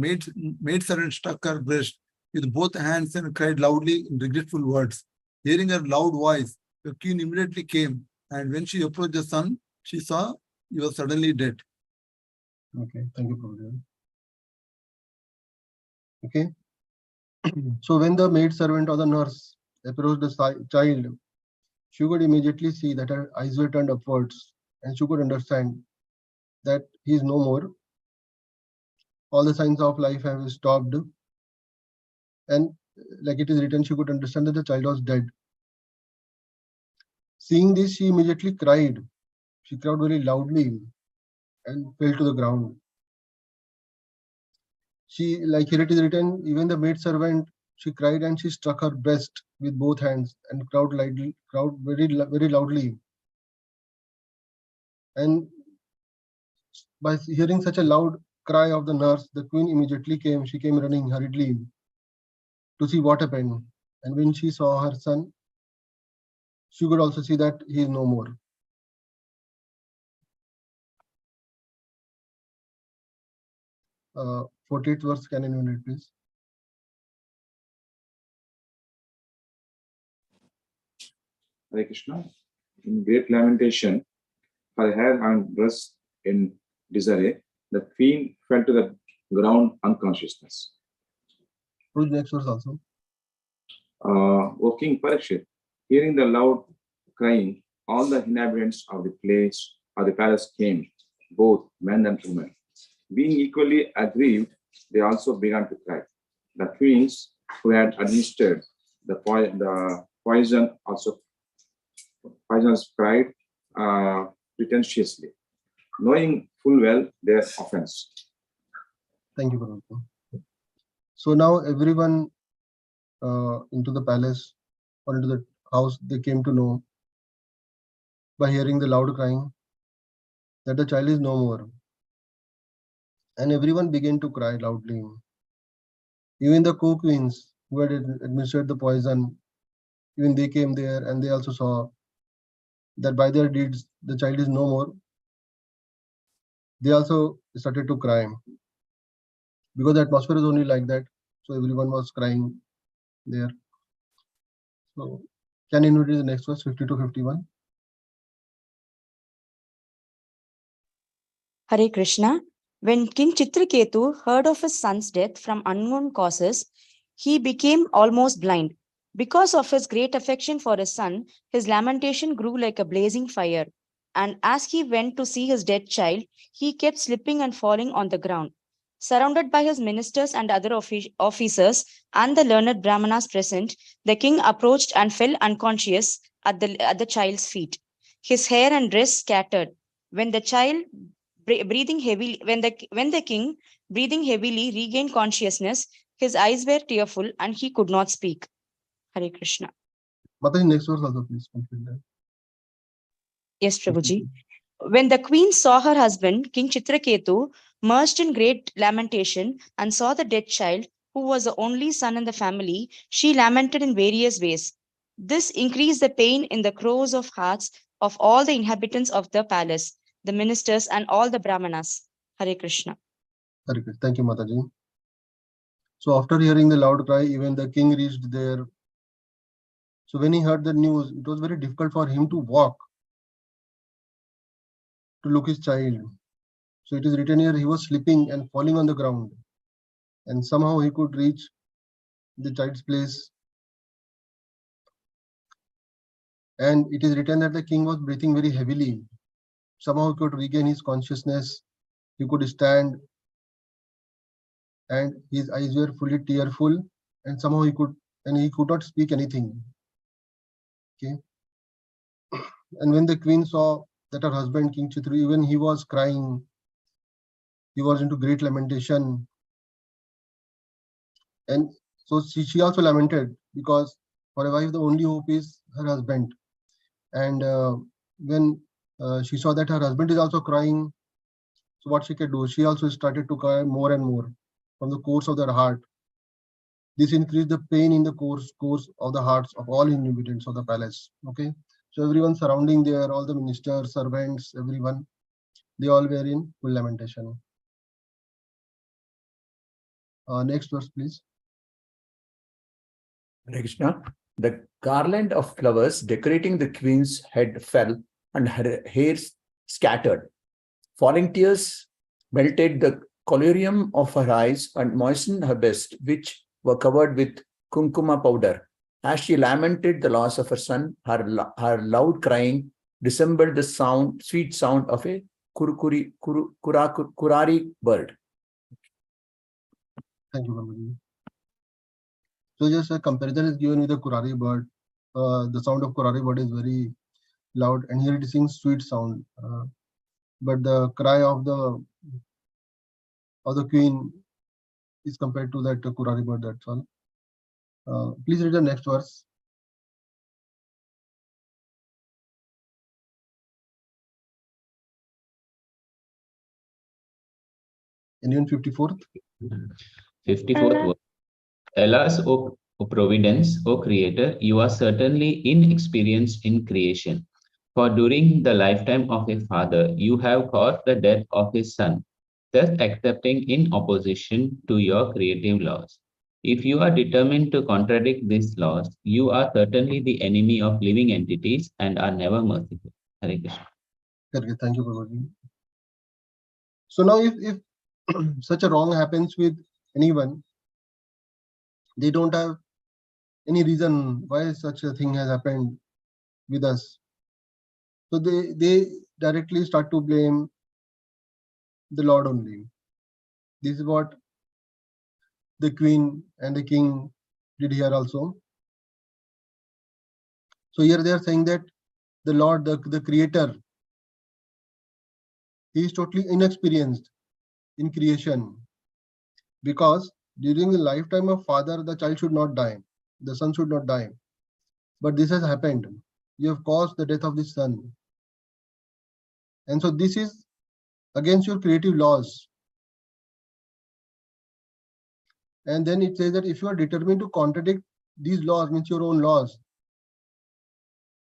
[SPEAKER 14] maidservant struck her breast with both hands and cried loudly in regretful words. Hearing her loud voice, the queen immediately came, and when she approached the son, she saw he was suddenly dead.
[SPEAKER 1] Okay, thank you, Prabhupada. Okay. So when the maid servant or the nurse approached the child, she could immediately see that her eyes were turned upwards, and she could understand that he is no more. All the signs of life have stopped, and like it is written, she could understand that the child was dead. Seeing this, she immediately cried. She cried very loudly and fell to the ground. She, like here it is written, even the maid servant, she cried and she struck her breast with both hands and cried very loudly. And by hearing such a loud cry of the nurse, the queen immediately came. She came running hurriedly to see what happened. And when she saw her son, she could also see that he is no more. 48th verse, can anyone read, please?
[SPEAKER 15] Hare Krishna. In great lamentation, her hair and dress in disarray, the queen fell to the ground unconsciousness.
[SPEAKER 1] Read the next verse also.
[SPEAKER 15] O King Parikshit, hearing the loud crying, all the inhabitants of the place of the palace came, both men and women. Being equally aggrieved, they also began to cry. The queens who had administered the poison also poisoners cried pretentiously, knowing full well their offense.
[SPEAKER 1] Thank you, Prabhupada. So now everyone into the palace or into the house, they came to know by hearing the loud crying that the child is no more. And everyone began to cry loudly. Even the co-queens who had administered the poison, even they came there and they also saw that by their deeds the child is no more. They also started to cry because the atmosphere is only like that. So everyone was crying there. So can you read the next verse, 50 to 51?
[SPEAKER 10] Hare Krishna. When King Chitraketu heard of his son's death from unknown causes, he became almost blind. Because of his great affection for his son, his lamentation grew like a blazing fire. And as he went to see his dead child, he kept slipping and falling on the ground. Surrounded by his ministers and other officers and the learned brahmanas present, the king approached and fell unconscious at the child's feet. His hair and dress scattered. When the child breathing heavily, when the king, breathing heavily, regained consciousness, his eyes were tearful and he could not speak. Hare Krishna.
[SPEAKER 1] Mataji, next verse also, please complete that.
[SPEAKER 10] Yes, Prabhuji. When the queen saw her husband, King Chitraketu, merged in great lamentation and saw the dead child, who was the only son in the family, she lamented in various ways. This increased the pain in the crores of hearts of all the inhabitants of the palace, the ministers, and all the brahmanas. Hare Krishna.
[SPEAKER 1] Hare Krishna. Thank you, Mataji. So after hearing the loud cry, even the king reached there. So when he heard the news, it was very difficult for him to walk, to look his child. So it is written here, he was slipping and falling on the ground. And somehow he could reach the child's place. And it is written that the king was breathing very heavily. Somehow he could regain his consciousness. He could stand. And his eyes were fully tearful. And somehow he could not speak anything. Okay. And when the queen saw that her husband, King Chitru, even he was crying, he was into great lamentation. And so she also lamented because for a wife, the only hope is her husband. And when she saw that her husband is also crying, so what she could do, she also started to cry more and more from the course of their heart. This increased the pain in the course of the hearts of all inhabitants of the palace. Okay, so everyone surrounding there, all the ministers, servants, everyone, they all were in full lamentation. Next verse, please.
[SPEAKER 5] Hare Krishna. The garland of flowers decorating the queen's head fell, and her hair scattered. Falling tears melted the collyrium of her eyes and moistened her breasts, which were covered with kumkuma powder. As she lamented the loss of her son, her loud crying resembled the sweet sound of a kurari bird.
[SPEAKER 1] Thank you, Babaji. So just a comparison is given with the kurari bird. The sound of kurari bird is very loud, and here it is in sweet sound. But the cry of the queen is compared to that kurari bird. That's all. Please read the next verse. Anyone 54th?
[SPEAKER 9] 54th verse. Alas, O Providence, O Creator, you are certainly inexperienced in creation. For during the lifetime of a father, you have caused the death of his son, thus accepting in opposition to your creative laws. If you are determined to contradict these laws, you are certainly the enemy of living entities and are never merciful. Hare Krishna.
[SPEAKER 1] Okay, thank you, Babaji. So now if such a wrong happens with anyone, they don't have any reason why such a thing has happened with us. So they directly start to blame the Lord only. This is what the queen and the king did here also. So here they are saying that the Lord, the creator, he is totally inexperienced in creation, because during the lifetime of father, the child should not die, the son should not die. But this has happened. You have caused the death of the son. And so this is against your creative laws. And then it says that if you are determined to contradict these laws, means your own laws,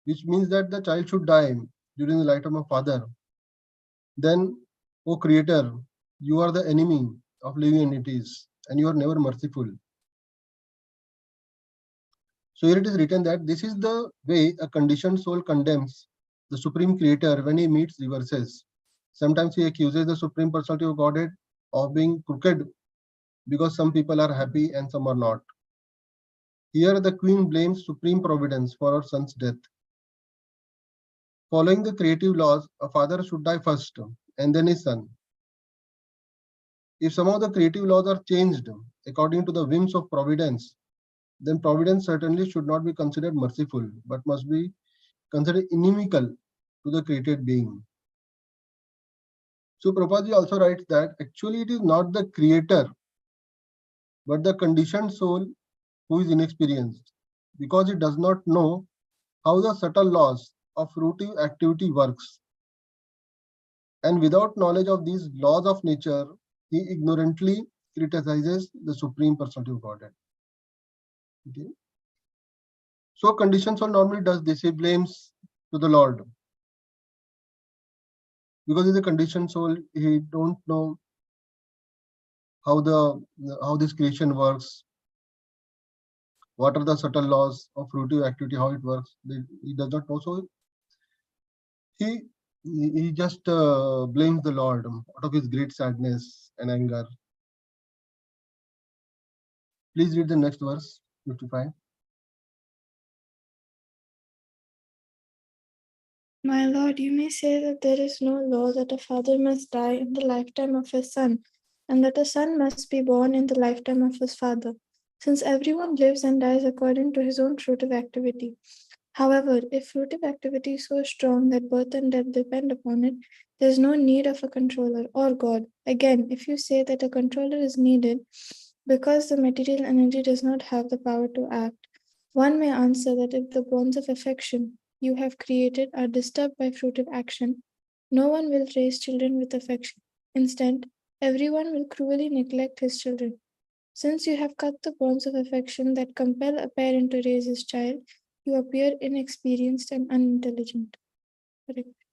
[SPEAKER 1] which means that the child should die during the lifetime of father, then, O Creator, you are the enemy of living entities and you are never merciful. So here it is written that this is the way a conditioned soul condemns the Supreme Creator when he meets reverses. Sometimes he accuses the Supreme Personality of Godhead of being crooked because some people are happy and some are not. Here the queen blames Supreme Providence for her son's death. Following the creative laws, a father should die first and then his son. If some of the creative laws are changed according to the whims of Providence, then Providence certainly should not be considered merciful, but must be considered inimical to the created being. So Prabhupada also writes that actually it is not the creator, but the conditioned soul who is inexperienced, because it does not know how the subtle laws of fruitive activity works. And without knowledge of these laws of nature, he ignorantly criticizes the Supreme Personality of Godhead. Okay. So conditioned soul normally does this, he blames to the Lord. Because he's a conditioned soul, he don't know how this creation works, what are the subtle laws of fruitive activity, how it works. He does not know, so he just blames the Lord out of his great sadness and anger. Please read the next verse, 55.
[SPEAKER 6] My lord, you may say that there is no law that a father must die in the lifetime of his son, and that a son must be born in the lifetime of his father, since everyone lives and dies according to his own fruitive activity. However, if fruitive activity is so strong that birth and death depend upon it, there is no need of a controller or God. Again, if you say that a controller is needed because the material energy does not have the power to act, one may answer that if the bonds of affection you have created are disturbed by fruitive action, no one will raise children with affection. Instead, everyone will cruelly neglect his children. Since you have cut the bonds of affection that compel a parent to raise his child, you appear inexperienced and unintelligent.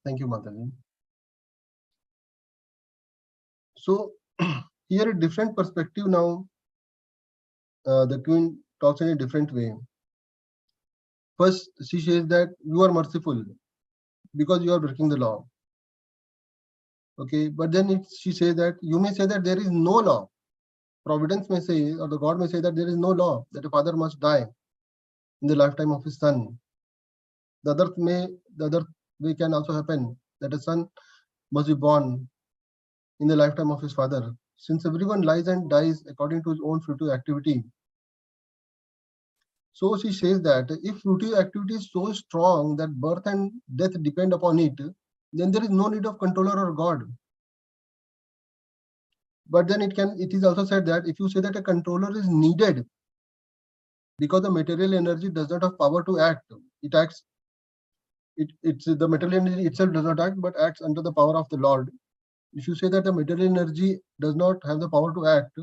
[SPEAKER 1] Thank you, Mataji. So here a different perspective now. The queen talks in a different way. First, she says that you are merciful because you are breaking the law. Okay, but then she says that you may say that there is no law. Providence may say, or the God may say that there is no law, that a father must die in the lifetime of his son. The other way can also happen, that a son must be born in the lifetime of his father. Since everyone lies and dies according to his own fruitive activity. So she says that if fruitive activity is so strong that birth and death depend upon it, then there is no need of controller or God. But then it is also said that if you say that a controller is needed because the material energy does not have power to act, it acts. It's the material energy itself does not act, but acts under the power of the Lord. If you say that the material energy does not have the power to act,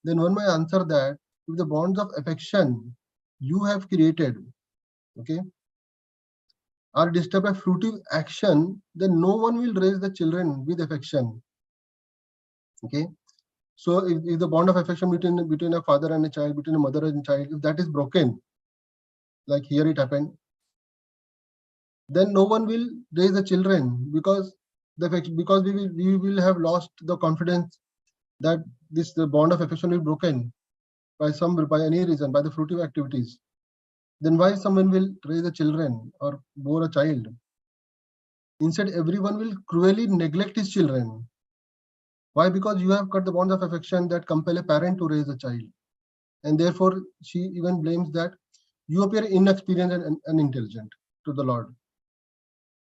[SPEAKER 1] then one may answer that if the bonds of affection you have created, okay, are disturbed by fruitive action, then no one will raise the children with affection. Okay. So if the bond of affection between a father and a child, between a mother and a child, if that is broken, like here it happened, then no one will raise the children because we will have lost the confidence that the bond of affection will be broken by any reason, by the fruitive activities. Then why someone will raise the children or bore a child? Instead, everyone will cruelly neglect his children. Why? Because you have cut the bonds of affection that compel a parent to raise a child. And therefore, she even blames that you appear inexperienced and unintelligent to the Lord,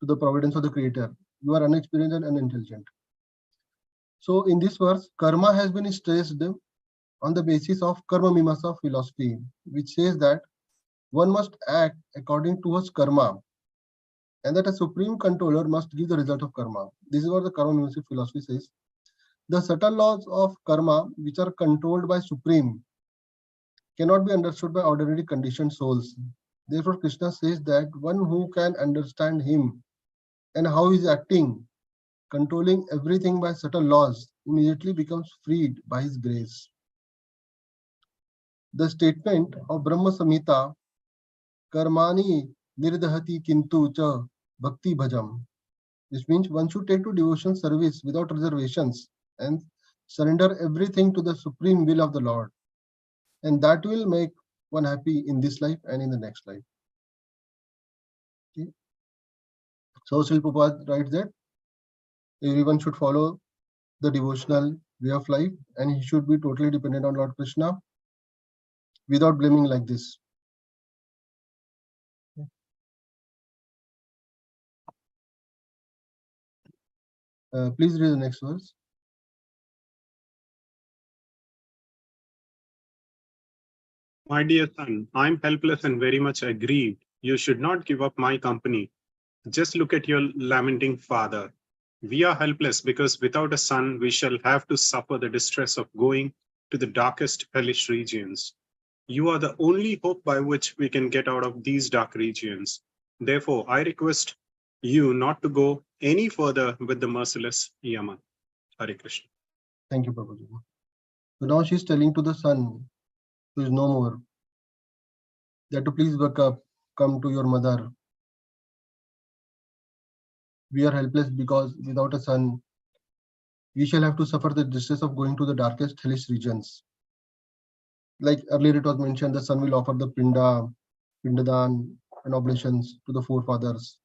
[SPEAKER 1] to the providence of the Creator. You are inexperienced and unintelligent. So in this verse, karma has been stressed on the basis of karma mimamsa philosophy, which says that one must act according to his karma, and that a supreme controller must give the result of karma. This is what the karma mimamsa philosophy says. The subtle laws of karma, which are controlled by supreme, cannot be understood by ordinary conditioned souls. Therefore, Krishna says that one who can understand him and how he is acting, controlling everything by subtle laws, immediately becomes freed by his grace. The statement of Brahma Samhita, Karmani Nirdhati Kintu Cha Bhakti Bhajam, which means one should take to devotion service without reservations and surrender everything to the supreme will of the Lord. And that will make one happy in this life and in the next life. Okay. So Srila Prabhupada writes that everyone should follow the devotional way of life and he should be totally dependent on Lord Krishna without blaming like this. Please read the next verse.
[SPEAKER 8] My dear son, I'm helpless and very much aggrieved. You should not give up my company. Just look at your lamenting father. We are helpless because without a son, we shall have to suffer the distress of going to the darkest hellish regions. You are the only hope by which we can get out of these dark regions. Therefore, I request you not to go any further with the merciless Yaman. Hare Krishna.
[SPEAKER 1] Thank you, Prabhuji. So now she's telling to the son, who is no more, that to please wake up, come to your mother. We are helpless because without a son, we shall have to suffer the distress of going to the darkest hellish regions. Like earlier it was mentioned, the son will offer the pindadan, and oblations to the forefathers.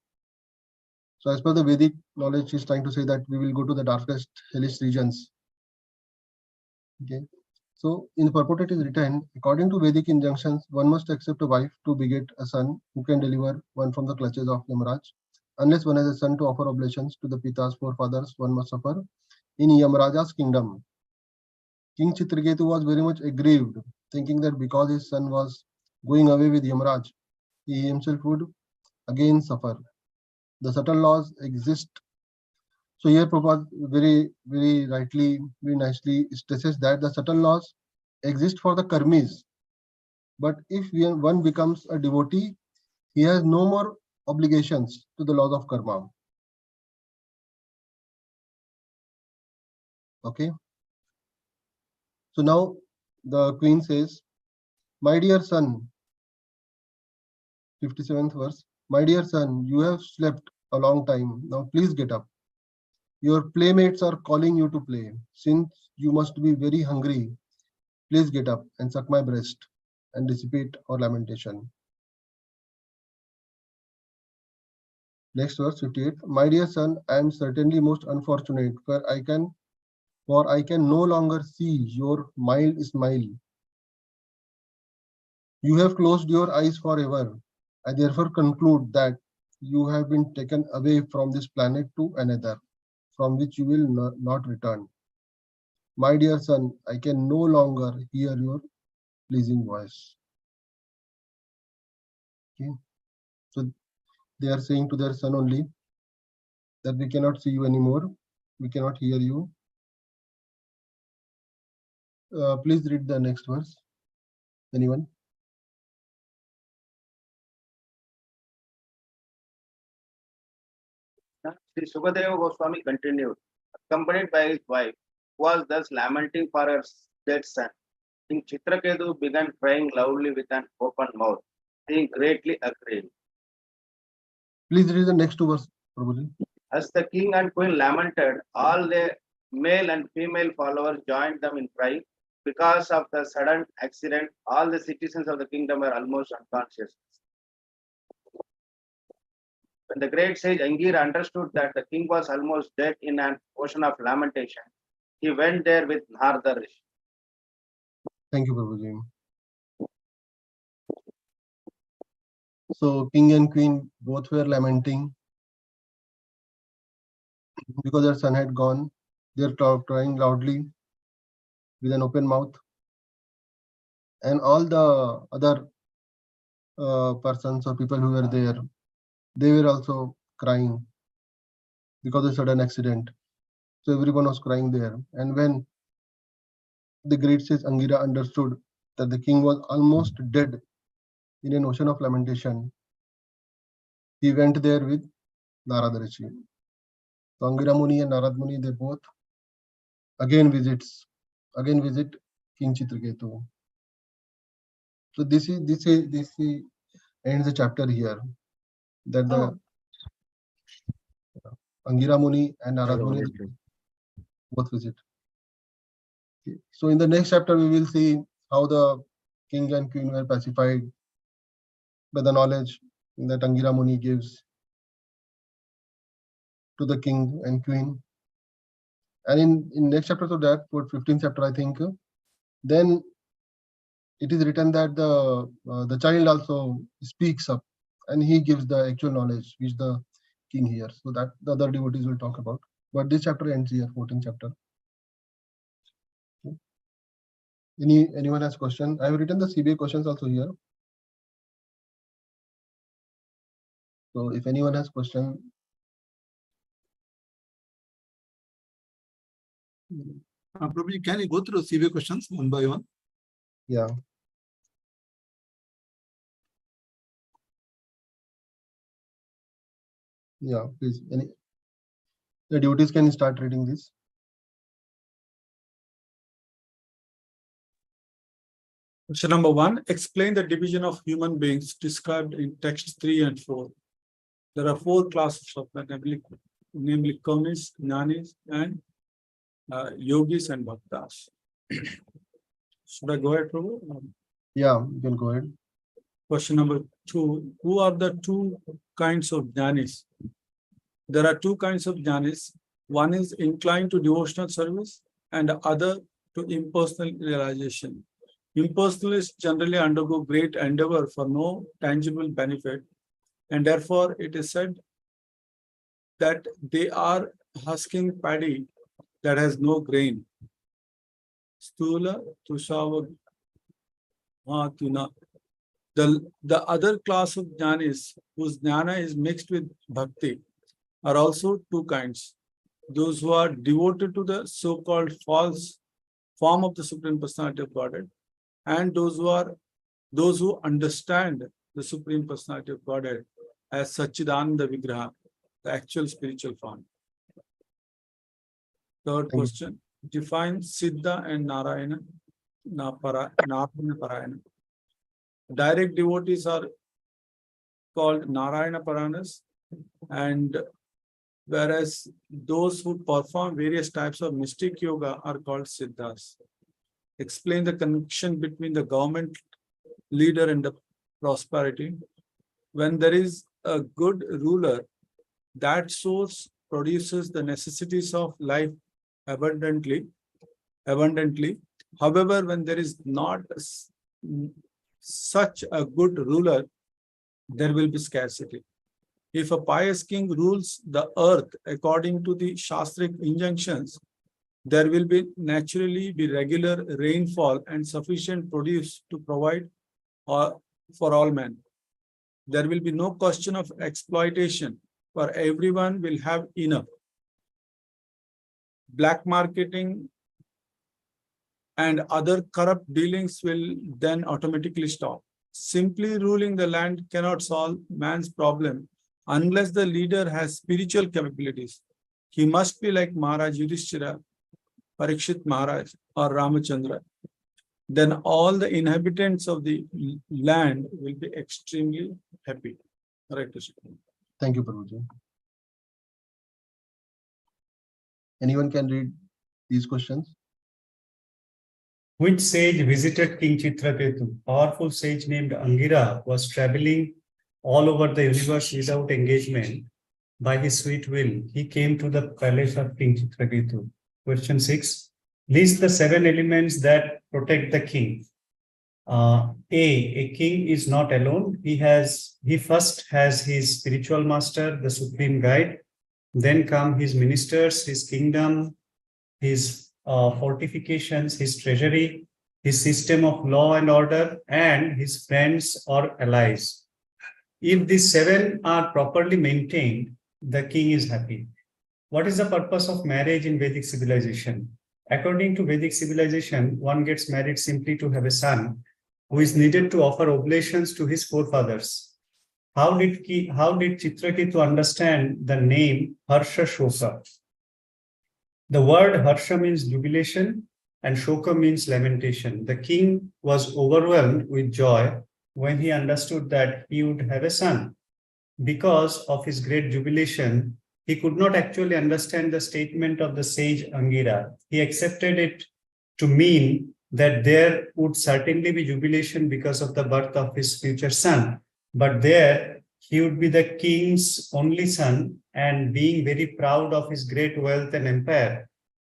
[SPEAKER 1] So as per the Vedic knowledge, she's trying to say that we will go to the darkest hellish regions. Okay. So in the purport it is written, according to Vedic injunctions, one must accept a wife to beget a son who can deliver one from the clutches of Yamaraj. Unless one has a son to offer oblations to the Pita's forefathers, one must suffer in Yamaraja's kingdom. King Chitraketu was very much aggrieved, thinking that because his son was going away with Yamaraj, he himself would again suffer. The subtle laws exist. So here Prabhupada very rightly, very nicely stresses that the subtle laws exist for the karmis. But if one becomes a devotee, he has no more obligations to the laws of karma. Okay. So now the queen says, my dear son, 57th verse, my dear son, you have slept a long time. Now please get up. Your playmates are calling you to play. Since you must be very hungry, please get up and suck my breast and dissipate our lamentation. Next verse 58. My dear son, I am certainly most unfortunate, for I can no longer see your mild smile. You have closed your eyes forever. I therefore conclude that you have been taken away from this planet to another, from which you will not return. My dear son, I can no longer hear your pleasing voice. Okay. So they are saying to their son only that we cannot see you anymore. We cannot hear you. Please read the next verse. Anyone?
[SPEAKER 16] Sri Sukadeva Goswami continued, accompanied by his wife, who was thus lamenting for her dead son. King Chitraketu began crying loudly with an open mouth, being greatly aggrieved.
[SPEAKER 1] Please read the next two verses, Prabhuji.
[SPEAKER 16] As the king and queen lamented, all their male and female followers joined them in crying. Because of the sudden accident, all the citizens of the kingdom were almost unconscious. When the great sage Angira understood that the king was almost dead in an ocean of lamentation, he went there with Narada Rishi.
[SPEAKER 1] Thank you, Prabhuji. So king and queen both were lamenting because their son had gone. They are crying loudly with an open mouth. And all the other persons or people who were there, they were also crying because of a sudden accident. So everyone was crying there. And when the great sage Angira understood that the king was almost dead in an ocean of lamentation, he went there with Narada Rishi. So Angira Muni and Narad Muni, they both again visit King Chitraketu. So this ends the chapter here. That the Angira Muni and Narad Muni both visit. Okay. So in the next chapter, we will see how the king and queen were pacified by the knowledge that Angira Muni gives to the king and queen. And in next chapter to that, for 15th chapter, I think, then it is written that the child also speaks up and he gives the actual knowledge which the king hears. So that the other devotees will talk about. But this chapter ends here, 14th chapter. Okay. Anyone has question? I have written the CBA questions also here. So if anyone has question.
[SPEAKER 14] Probably can you go through CBA questions one by one?
[SPEAKER 1] Yeah. Yeah, please. The devotees can start reading this.
[SPEAKER 2] Question number 1, explain the division of human beings described in text 3 and 4. There are 4 classes of them, namely karmis, jnanis, and yogis and bhaktas. Should I go ahead, Prabhu?
[SPEAKER 1] Yeah, you can go ahead.
[SPEAKER 2] Question number 2, who are the 2 kinds of jnanis? There are 2 kinds of jnanis. One is inclined to devotional service and the other to impersonal realization. Impersonalists generally undergo great endeavor for no tangible benefit, and therefore it is said that they are husking paddy that has no grain. Stula tushava tuna. The other class of jnanis, whose jnana is mixed with bhakti, are also two kinds. Those who are devoted to the so-called false form of the Supreme Personality of Godhead, and those who understand the Supreme Personality of Godhead as Satchidananda Vigraha, the actual spiritual form. Third question, define Siddha and Narayana, Narayana Parayana. Direct devotees are called Narayana Parayanas, and whereas those who perform various types of mystic yoga are called Siddhas. Explain the connection between the government leader and the prosperity. When there is a good ruler, that source produces the necessities of life abundantly. However, when there is not such a good ruler, there will be scarcity. If a pious king rules the earth according to the Shastric injunctions, there will be naturally be regular rainfall and sufficient produce to provide for all men. There will be no question of exploitation, for everyone will have enough. Black marketing and other corrupt dealings will then automatically stop. Simply ruling the land cannot solve man's problem unless the leader has spiritual capabilities. He must be like Maharaj Yudhishthira, Parikshit Maharaj, or Ramachandra. Then all the inhabitants of the land will be extremely happy. Right.
[SPEAKER 1] Thank you, Prabhuji. Anyone can read these questions?
[SPEAKER 4] Which sage visited King Chitraketu? Powerful sage named Angira was traveling all over the universe without engagement. By his sweet will, he came to the palace of King Chitraketu. Question 6. List the 7 elements that protect the king. A king is not alone. He first has his spiritual master, the supreme guide. Then come his ministers, his kingdom, his fortifications, his treasury, his system of law and order, and his friends or allies. If these 7 are properly maintained, the king is happy. What is the purpose of marriage in Vedic civilization? According to Vedic civilization, one gets married simply to have a son who is needed to offer oblations to his forefathers. How did Chitraketu understand the name Harsha Shoka? The word Harsha means jubilation and Shoka means lamentation. The king was overwhelmed with joy when he understood that he would have a son. Because of his great jubilation, he could not actually understand the statement of the sage Angira. He accepted it to mean that there would certainly be jubilation because of the birth of his future son. But there he would be the king's only son, and being very proud of his great wealth and empire,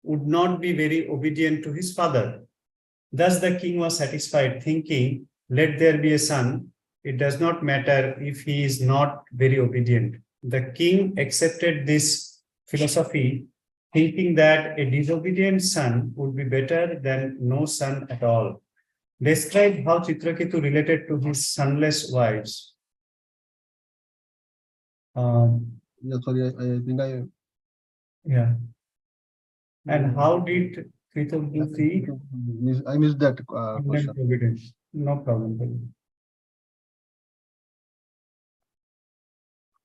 [SPEAKER 4] would not be very obedient to his father. Thus the king was satisfied, thinking, let there be a son. It does not matter if he is not very obedient. The king accepted this philosophy, thinking that a disobedient son would be better than no son at all. Describe how Chitraketu related to his sonless wives.
[SPEAKER 1] Yeah, sorry, I think
[SPEAKER 4] Yeah. And how did Kritaduti?
[SPEAKER 1] I missed that question.
[SPEAKER 4] No problem.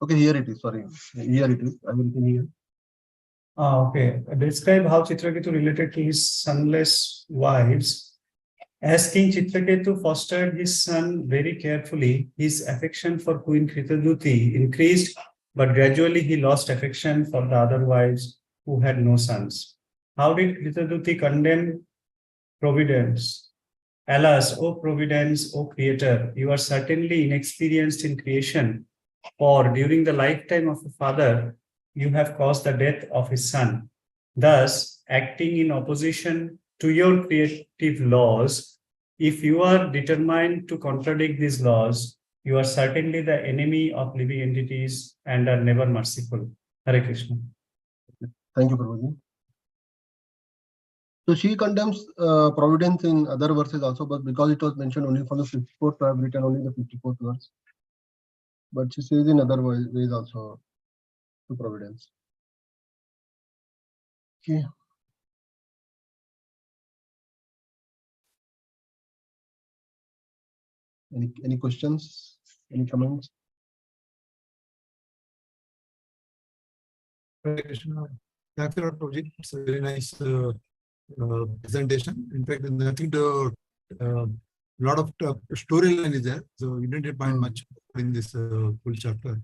[SPEAKER 1] Okay, here it is. Sorry, here it is. I will see here.
[SPEAKER 4] Okay. Describe how Chitraketu related to his sonless wives. As King Chitraketu fostered his son very carefully, his affection for Queen Kritaduti increased, but gradually he lost affection for the other wives who had no sons. How did Kritaduti condemn Providence? Alas, O Providence, O Creator, you are certainly inexperienced in creation, for during the lifetime of a father, you have caused the death of his son. Thus, acting in opposition to your creative laws, if you are determined to contradict these laws, you are certainly the enemy of living entities and are never merciful. Hare Krishna.
[SPEAKER 1] Thank you, Prabhuji. So she condemns providence in other verses also, but because it was mentioned only for the 54th, I have written only the 54th verse. But she says in other ways also to providence. Okay. Any questions? Any comments?
[SPEAKER 14] Krishna. Thanks a lot, Prabhuji. It's a very nice presentation. In fact, nothing to lot of storyline is there, so you didn't find much in this full chapter.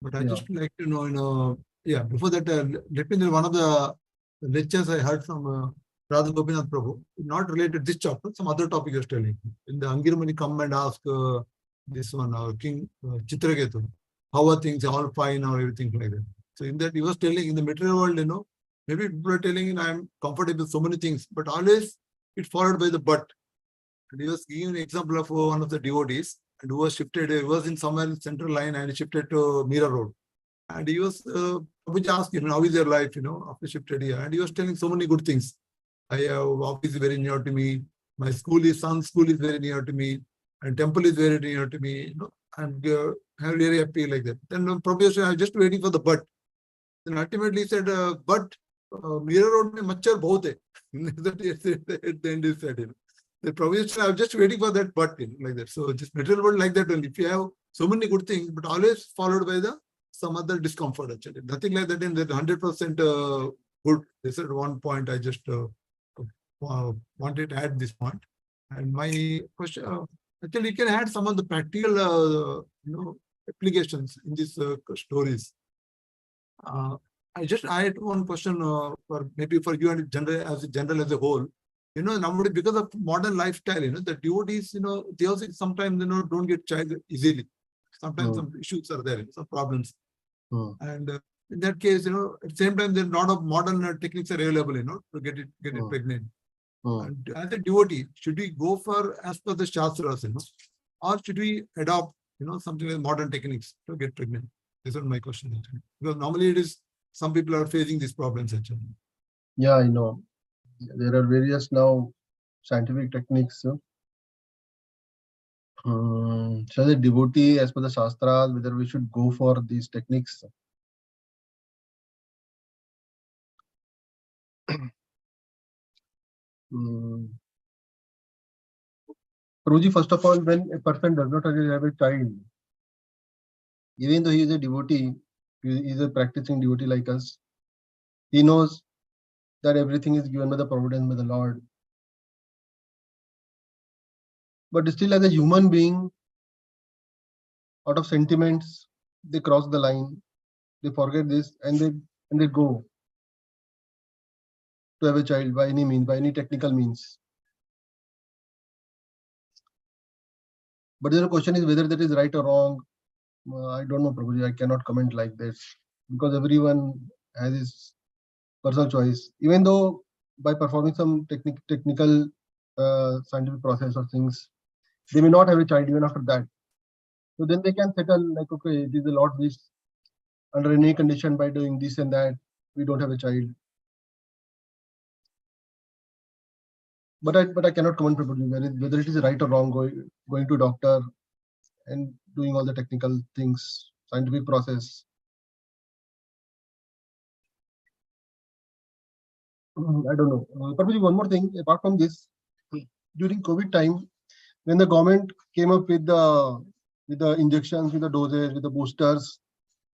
[SPEAKER 14] But I just like to know, yeah. Before that, let me know one of the lectures I heard from Radha Gopinath Prabhu, not related to this chapter, some other topic he was telling. In the Angiramani come and ask this one, King Chitraketu, how are things all fine or everything like that. So in that he was telling in the material world, maybe people are telling I'm comfortable with so many things, but always it's followed by the but. And he was giving an example of one of the devotees and who was shifted, he was in somewhere in central line and shifted to Mira Road. And he was, which asked him, how is your life, after shifted here? And he was telling so many good things. I have office is very near to me. My son's school is very near to me. And temple is very near to me. And I'm very happy like that. Then Prabhu said, I'm just waiting for the but. Then ultimately he said, but Mira Road mein machhar bahut hai. At the end he said, the provision, I'm just waiting for that but like that. So just material world like that only. If you have so many good things, but always followed by some other discomfort actually. Nothing like that in that 100% good. This is one point I just wanted to add this point. And my question, actually you can add some of the practical applications in these stories. I had one question for maybe for you and general as a whole. Nowadays, because of modern lifestyle, the devotees, they also sometimes, don't get child easily. Sometimes some issues are there, some problems. And in that case, at the same time, there are a lot of modern techniques are available, to get it pregnant. And as a devotee, should we go for as per the Shastras, or should we adopt, something like modern techniques to get pregnant? This is my question, actually. Because normally it is, some people are facing these problems, actually.
[SPEAKER 1] Yeah, I know. There are various now scientific techniques. So the devotee, as per the Shastras, whether we should go for these techniques. Prabhuji, first of all, when a person does not really have a child, even though he is a devotee, he is a practicing devotee like us, he knows that everything is given by the providence by the Lord. But still, as a human being, out of sentiments, they cross the line, they forget this, and they go to have a child by any means, by any technical means. But the question is whether that is right or wrong. I don't know, Prabhuji. I cannot comment like this because everyone has his personal choice. Even though by performing some technical scientific process or things, they may not have a child even after that. So then they can settle like, okay, it is the Lord's wish. Under any condition, by doing this and that, we don't have a child. But I cannot comment, Prabhuji, whether it is right or wrong going to doctor and doing all the technical things, scientific process. I don't know. Prabhuji, one more thing, apart from this, during COVID time, when the government came up with the injections, with the doses, with the boosters,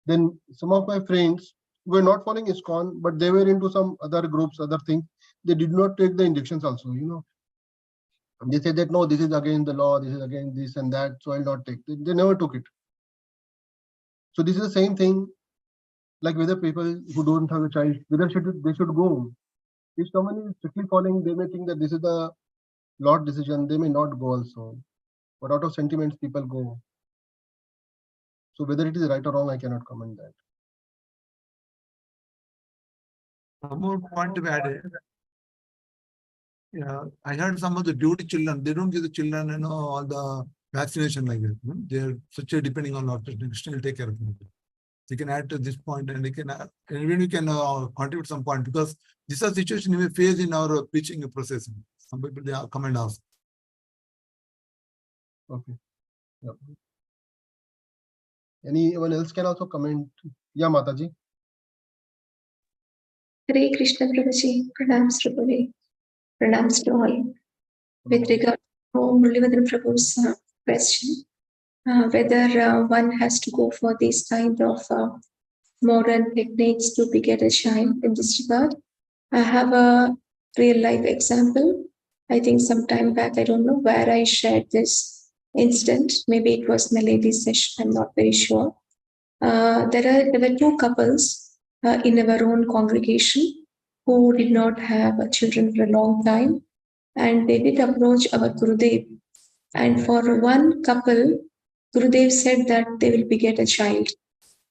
[SPEAKER 1] then some of my friends were not following ISKCON, but they were into some other groups, other things. They did not take the injections also, They said that, no, this is against the law, this is against this and that, so I'll not take. They never took it. So this is the same thing, like whether people who don't have a child, whether they should go. If someone is strictly following, they may think that this is the Lord decision, they may not go also. But out of sentiments, people go. So whether it is right or wrong, I cannot comment that.
[SPEAKER 14] One more point to add. Yeah, I heard some of the duty children, they don't give the children, all the vaccination like that. They're such a depending on doctors, they still take care of them. They can add to this point and they can, even we can contribute some point because This is a situation we face in our preaching process. Some people they come and ask.
[SPEAKER 1] Okay. Yeah. Anyone else can also comment? Yeah, Mataji.
[SPEAKER 12] Hare Krishna Prabhuji, pranams Prabhuji, pranams to all. With regard to Muralidharan Prabhu's question, whether one has to go for these kind of modern techniques to beget a child in this regard, I have a real life example. I think some time back, I don't know where I shared this incident. Maybe it was in a ladies' session, I'm not very sure. There were two couples in our own congregation who did not have children for a long time, and they did approach our Gurudev. And for one couple, Gurudev said that they will beget a child,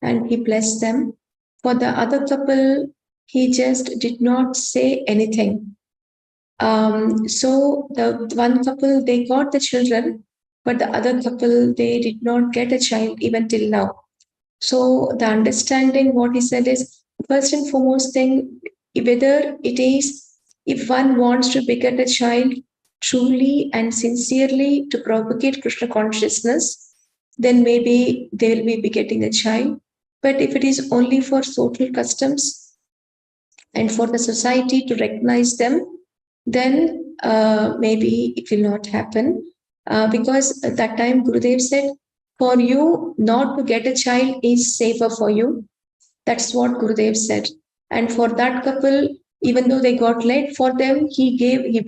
[SPEAKER 12] and he blessed them. For the other couple, he just did not say anything. So the one couple, they got the children, but the other couple, they did not get a child even till now. So the understanding, what he said is, first and foremost thing, whether it is, if one wants to beget a child truly and sincerely to propagate Krishna consciousness, then maybe they will be begetting a child. But if it is only for social customs and for the society to recognize them, then maybe it will not happen. Because at that time, Gurudev said, for you not to get a child is safer for you. That's what Gurudev said. And for that couple, even though they got late, for them, he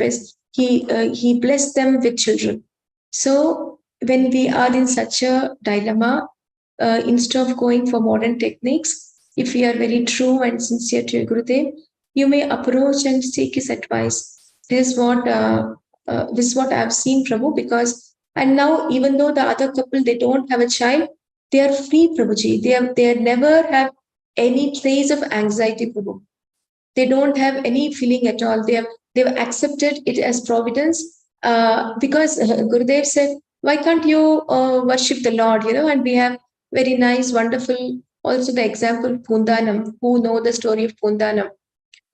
[SPEAKER 12] blessed them with children. So when we are in such a dilemma, instead of going for modern techniques, if we are very true and sincere to your Gurudev, you may approach and seek his advice. This is what I've seen, Prabhu, because and now even though the other couple they don't have a child, they are free, Prabhuji. They never have any trace of anxiety, Prabhu. They don't have any feeling at all. They've accepted it as providence because Gurudev said, why can't you worship the Lord? And we have very nice, wonderful, also the example Pundanam, who know the story of Pundanam.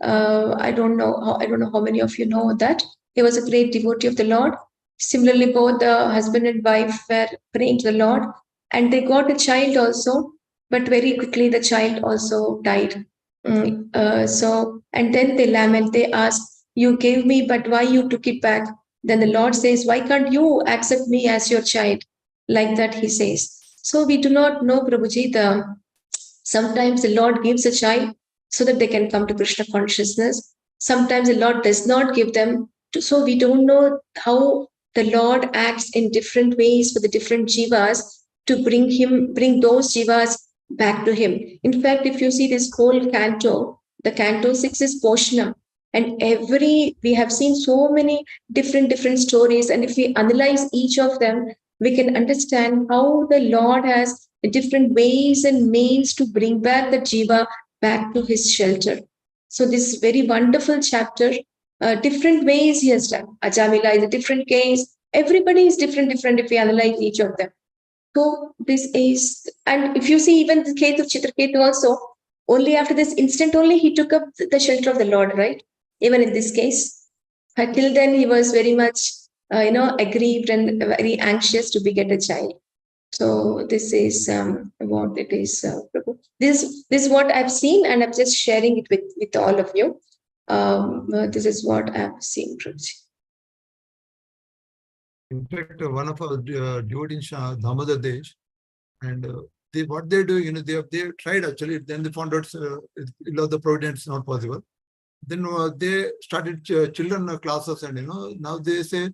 [SPEAKER 12] I don't know how many of you know that. He was a great devotee of the Lord. Similarly, both the husband and wife were praying to the Lord, and they got a child also, but very quickly the child also died. And then they lament, they ask, you gave me, but why you took it back? Then the Lord says, why can't you accept me as your child? Like that he says. So we do not know, Prabhuji, sometimes the Lord gives a child so that they can come to Krishna consciousness. Sometimes the Lord does not give them. So we don't know how the Lord acts in different ways for the different jivas to bring those jivas back to him. In fact, if you see this whole canto, the canto 6 is Poshanam. And we have seen so many different stories. And if we analyze each of them, we can understand how the Lord has different ways and means to bring back the jiva back to his shelter. So this is very wonderful chapter. Different ways he has done. Ajamila is a different case. Everybody is different if we analyze each of them. So this is, and if you see even the case of Chitraketu also, only after this instant only he took up the shelter of the Lord, right? Even in this case. Till then he was very much, aggrieved and very anxious to beget a child. So this is what it is. This is what I've seen, and I'm just sharing it with all of you. This is what I've seen, Prabhuji.
[SPEAKER 14] In fact, one of our devotees, Damodar Desh, and what they do, they tried actually. Then they found out the providence is not possible. Then they started children classes, and now they say,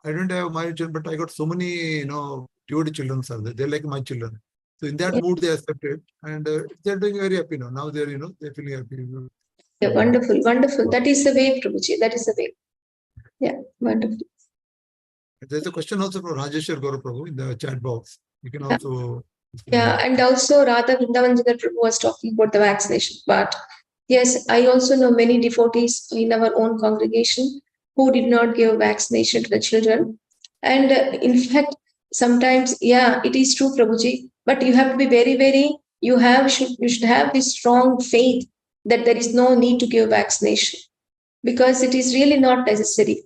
[SPEAKER 14] I don't have my children, but I got so many devotee children are there. They're like my children. So in that mood, they accepted, and they're doing very happy now. Now they're they're feeling happy.
[SPEAKER 12] Yeah, wonderful. That is the way, Prabhuji. That is the way. Yeah, wonderful.
[SPEAKER 14] There's a question also from Rajeshwar Gaurav Prabhu in the chat box. You can also.
[SPEAKER 12] Yeah, and also Radha Vrindavan Jigar Prabhu was talking about the vaccination part. Yes, I also know many devotees in our own congregation who did not give vaccination to the children. And in fact, sometimes, yeah, it is true, Prabhuji, but you have to be very, very, you should have this strong faith that there is no need to give vaccination because it is really not necessary.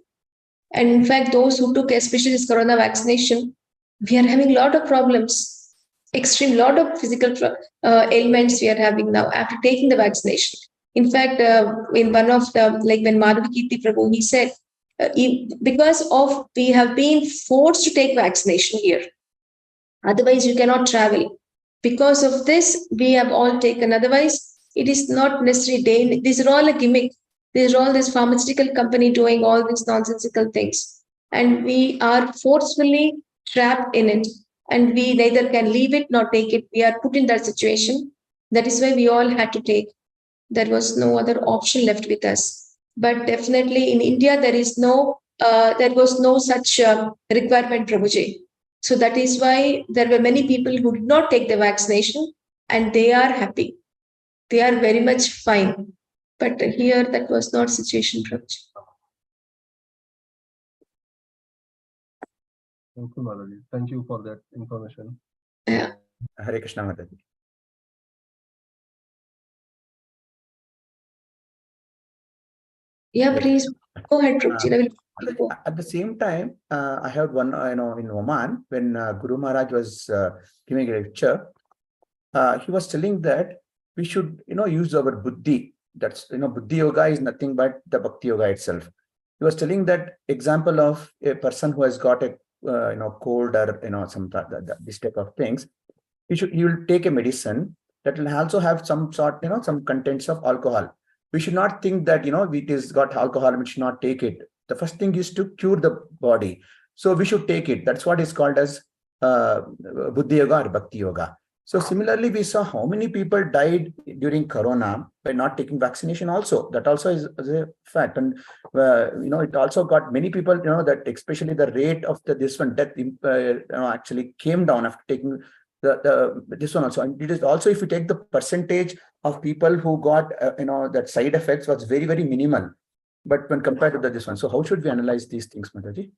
[SPEAKER 12] And in fact, those who took especially this corona vaccination, we are having a lot of problems, extreme lot of physical ailments we are having now after taking the vaccination. In fact, in one of the, like when Madhavi Kirti Prabhu, he said, because of we have been forced to take vaccination here. Otherwise, you cannot travel. Because of this, we have all taken. Otherwise, it is not necessary. These are all a gimmick. These are all this pharmaceutical company doing all these nonsensical things. And we are forcefully trapped in it. And we neither can leave it nor take it. We are put in that situation. That is why we all had to take. There was no other option left with us. But definitely in India, there was no such requirement, Prabhuji. So that is why there were many people who did not take the vaccination and they are happy. They are very much fine. But here that was not situation, Prabhuji.
[SPEAKER 1] Thank you, Madhavi. Thank you for that information.
[SPEAKER 12] Yeah.
[SPEAKER 5] Hare Krishna, Madhavi.
[SPEAKER 12] Yeah, please go ahead, Prabhuji.
[SPEAKER 5] At the same time, I heard one, in Oman, when Guru Maharaj was giving a lecture, he was telling that we should, use our buddhi. That's, buddhi yoga is nothing but the bhakti yoga itself. He was telling that example of a person who has got a, cold or, some this type of things. He will take a medicine that will also have some sort, some contents of alcohol. We should not think that, it is got alcohol, we should not take it. The first thing is to cure the body. So we should take it. That's what is called as buddhi yoga or bhakti yoga. So similarly, we saw how many people died during Corona by not taking vaccination also. That also is a fact. And, it also got many people, that especially the rate of this one death actually came down after taking this one also. And it is also, if you take the percentage of people who got, that side effects was very, very minimal. But when compared to this one, so how should we analyze these things, Mataji?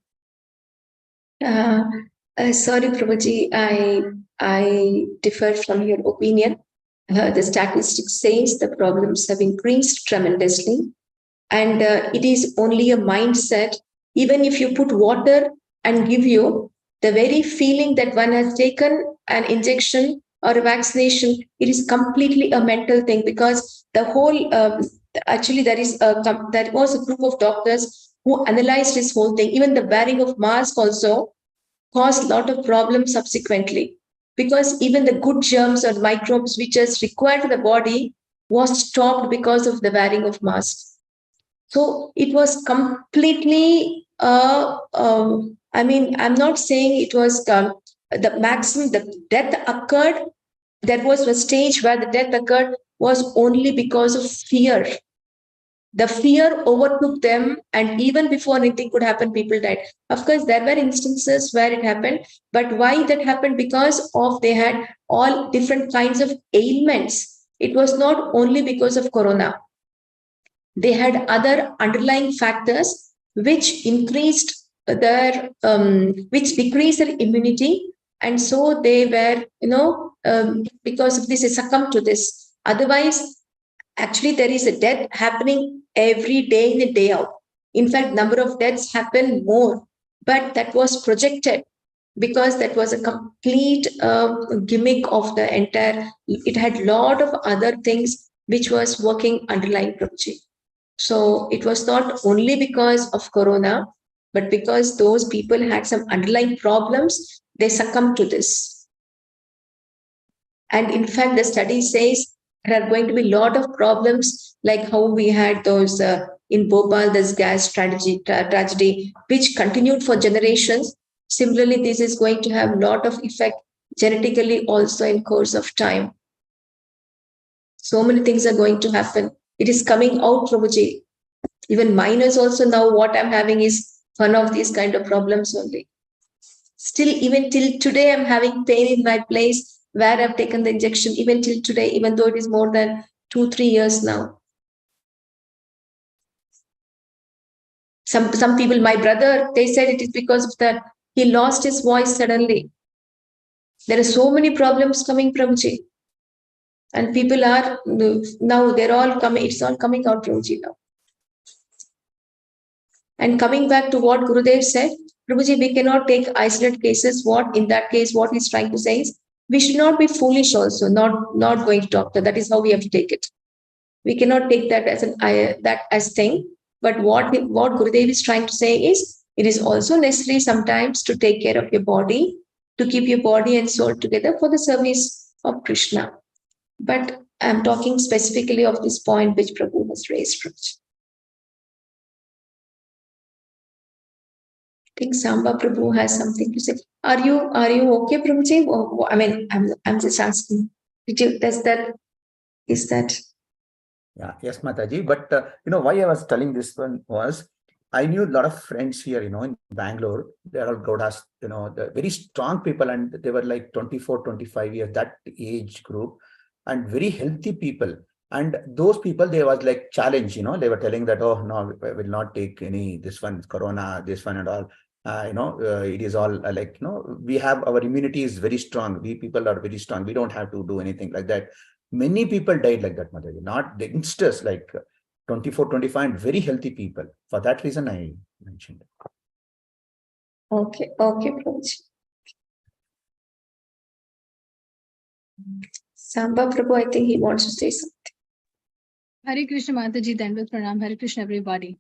[SPEAKER 12] Sorry, Prabhuji, I differ from your opinion. The statistics says the problems have increased tremendously, and it is only a mindset. Even if you put water and give you the very feeling that one has taken an injection or a vaccination, it is completely a mental thing, because the whole actually there was a group of doctors who analyzed this whole thing. Even the wearing of mask also caused a lot of problems subsequently, because even the good germs or microbes which is required for the body was stopped because of the wearing of masks. So it was completely, I mean, I'm not saying it was the maximum, the death occurred. There was a stage where the death occurred was only because of fear. The fear overtook them, and even before anything could happen, people died. Of course, there were instances where it happened, but why that happened? Because of they had all different kinds of ailments. It was not only because of corona. They had other underlying factors which increased their, which decreased their immunity, and so they were, because of this, they succumbed to this. Otherwise, actually, there is a death happening every day in and day out. In fact, number of deaths happen more, but that was projected because that was a complete gimmick of the entire. It had a lot of other things which was working underlying Prabhuji. So it was not only because of corona, but because those people had some underlying problems, they succumbed to this. And in fact, the study says there are going to be a lot of problems, like how we had those in Bhopal, this gas tragedy, which continued for generations. Similarly, this is going to have a lot of effect genetically also in course of time. So many things are going to happen. It is coming out, Prabhuji. Even minors also now, what I'm having is one of these kind of problems only. Still, even till today, I'm having pain in my place where I've taken the injection, even till today, even though it is more than 2-3 years now. Some people, my brother, they said it is because of that. He lost his voice suddenly. There are so many problems coming, Prabhuji. And people are now, they're all coming, it's all coming out, Prabhuji, now. And coming back to what Gurudev said, Prabhuji, we cannot take isolated cases. What in that case, what he's trying to say is, we should not be foolish also, not going to doctor. That is how we have to take it. We cannot take that as as thing. But what Gurudev is trying to say is, it is also necessary sometimes to take care of your body, to keep your body and soul together for the service of Krishna. But I'm talking specifically of this point which Prabhu has raised. I think Samba Prabhu has something to say. Are you okay, Prabhuji? I mean, I'm just asking. Is that?
[SPEAKER 5] Yeah, yes, Mataji. But why I was telling this one was, I knew a lot of friends here, in Bangalore. They are all Gaudas, the very strong people, and they were like 24, 25 years, that age group, and very healthy people. And those people, they was like challenge, they were telling that, oh no, we will not take this one, Corona, this one and all. It is all we have, our immunity is very strong. We people are very strong. We don't have to do anything like that. Many people died like that, Mataji, not the youngsters, like 24, 25, and very healthy people. For that reason, I mentioned.
[SPEAKER 12] Okay, Prabhuji. Samba Prabhu, I think he wants to say something.
[SPEAKER 17] Hare Krishna Mataji, Dandavat Pranam, Hare Krishna everybody.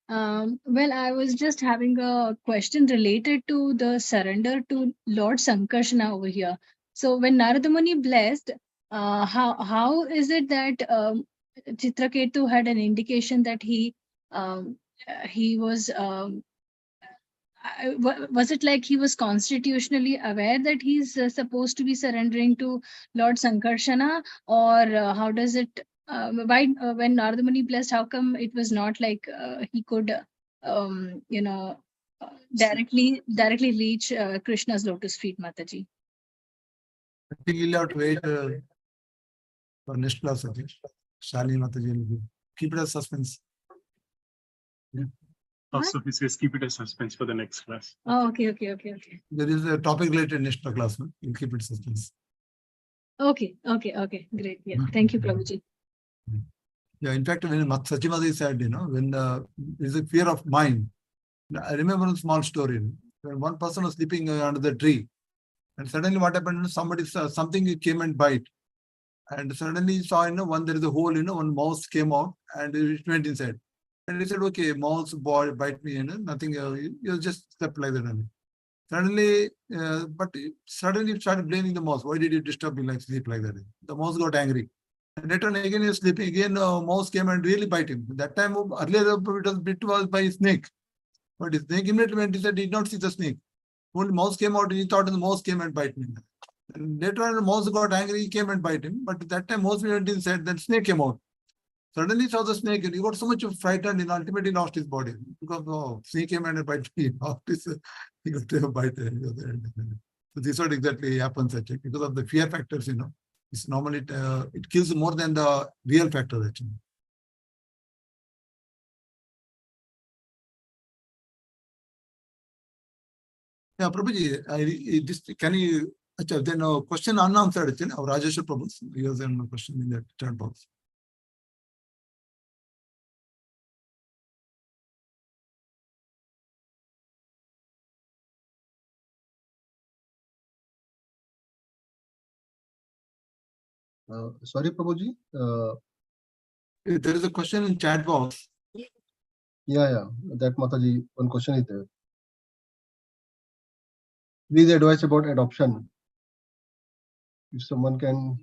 [SPEAKER 17] Well, I was just having a question related to the surrender to Lord Sankarsana over here. So when Narada Muni blessed, how is it that Chitraketu had an indication that he was was it like he was constitutionally aware that he's supposed to be surrendering to Lord Sankarsana, or how does it? Why when Narada Muni blessed, how come it was not like he could, directly reach Krishna's lotus feet, Mataji?
[SPEAKER 14] I think you'll have to wait for next class, Satish. Shali Mataji will be. Keep it as suspense. Yeah.
[SPEAKER 8] Also, he says keep it as suspense for the next class.
[SPEAKER 17] Oh, okay.
[SPEAKER 14] There is a topic related next class. No? You'll keep it suspense.
[SPEAKER 17] Okay. Great. Yeah. Thank you, Prabhuji.
[SPEAKER 14] Yeah, in fact, when Sachimati said, when there is a fear of mind, I remember a small story. When one person was sleeping under the tree, and suddenly what happened? Something came and bite. And suddenly he saw, when there is a hole, one mouse came out and it went inside. And he said, okay, mouse bite me, nothing, you just step like that. Suddenly, suddenly he started blaming the mouse. Why did you disturb me like sleep like that? The mouse got angry. And later on again, he was sleeping. Again, mouse came and really bite him. That time, earlier it was bit by a snake. But the snake immediately went, he said, did not see the snake. Only mouse came out, he thought the mouse came and bite me. And later on, the mouse got angry, he came and bite him. But that time, mouse went inside, then snake came out. Suddenly he saw the snake and he got so much frightened and ultimately lost his body. Because snake came and bite me. He got to bite. So this is what exactly happens actually. Because of the fear factors, it's normally it kills more than the real factor actually. Yeah, Prabhuji, can you then a question unanswered actually? Rajeshwar Prabhu, he has a question in the chat box.
[SPEAKER 1] Sorry, Prabhuji.
[SPEAKER 14] There is a question in chat box.
[SPEAKER 1] Yeah. That Mataji, one question is there. Please advise about adoption. If someone can.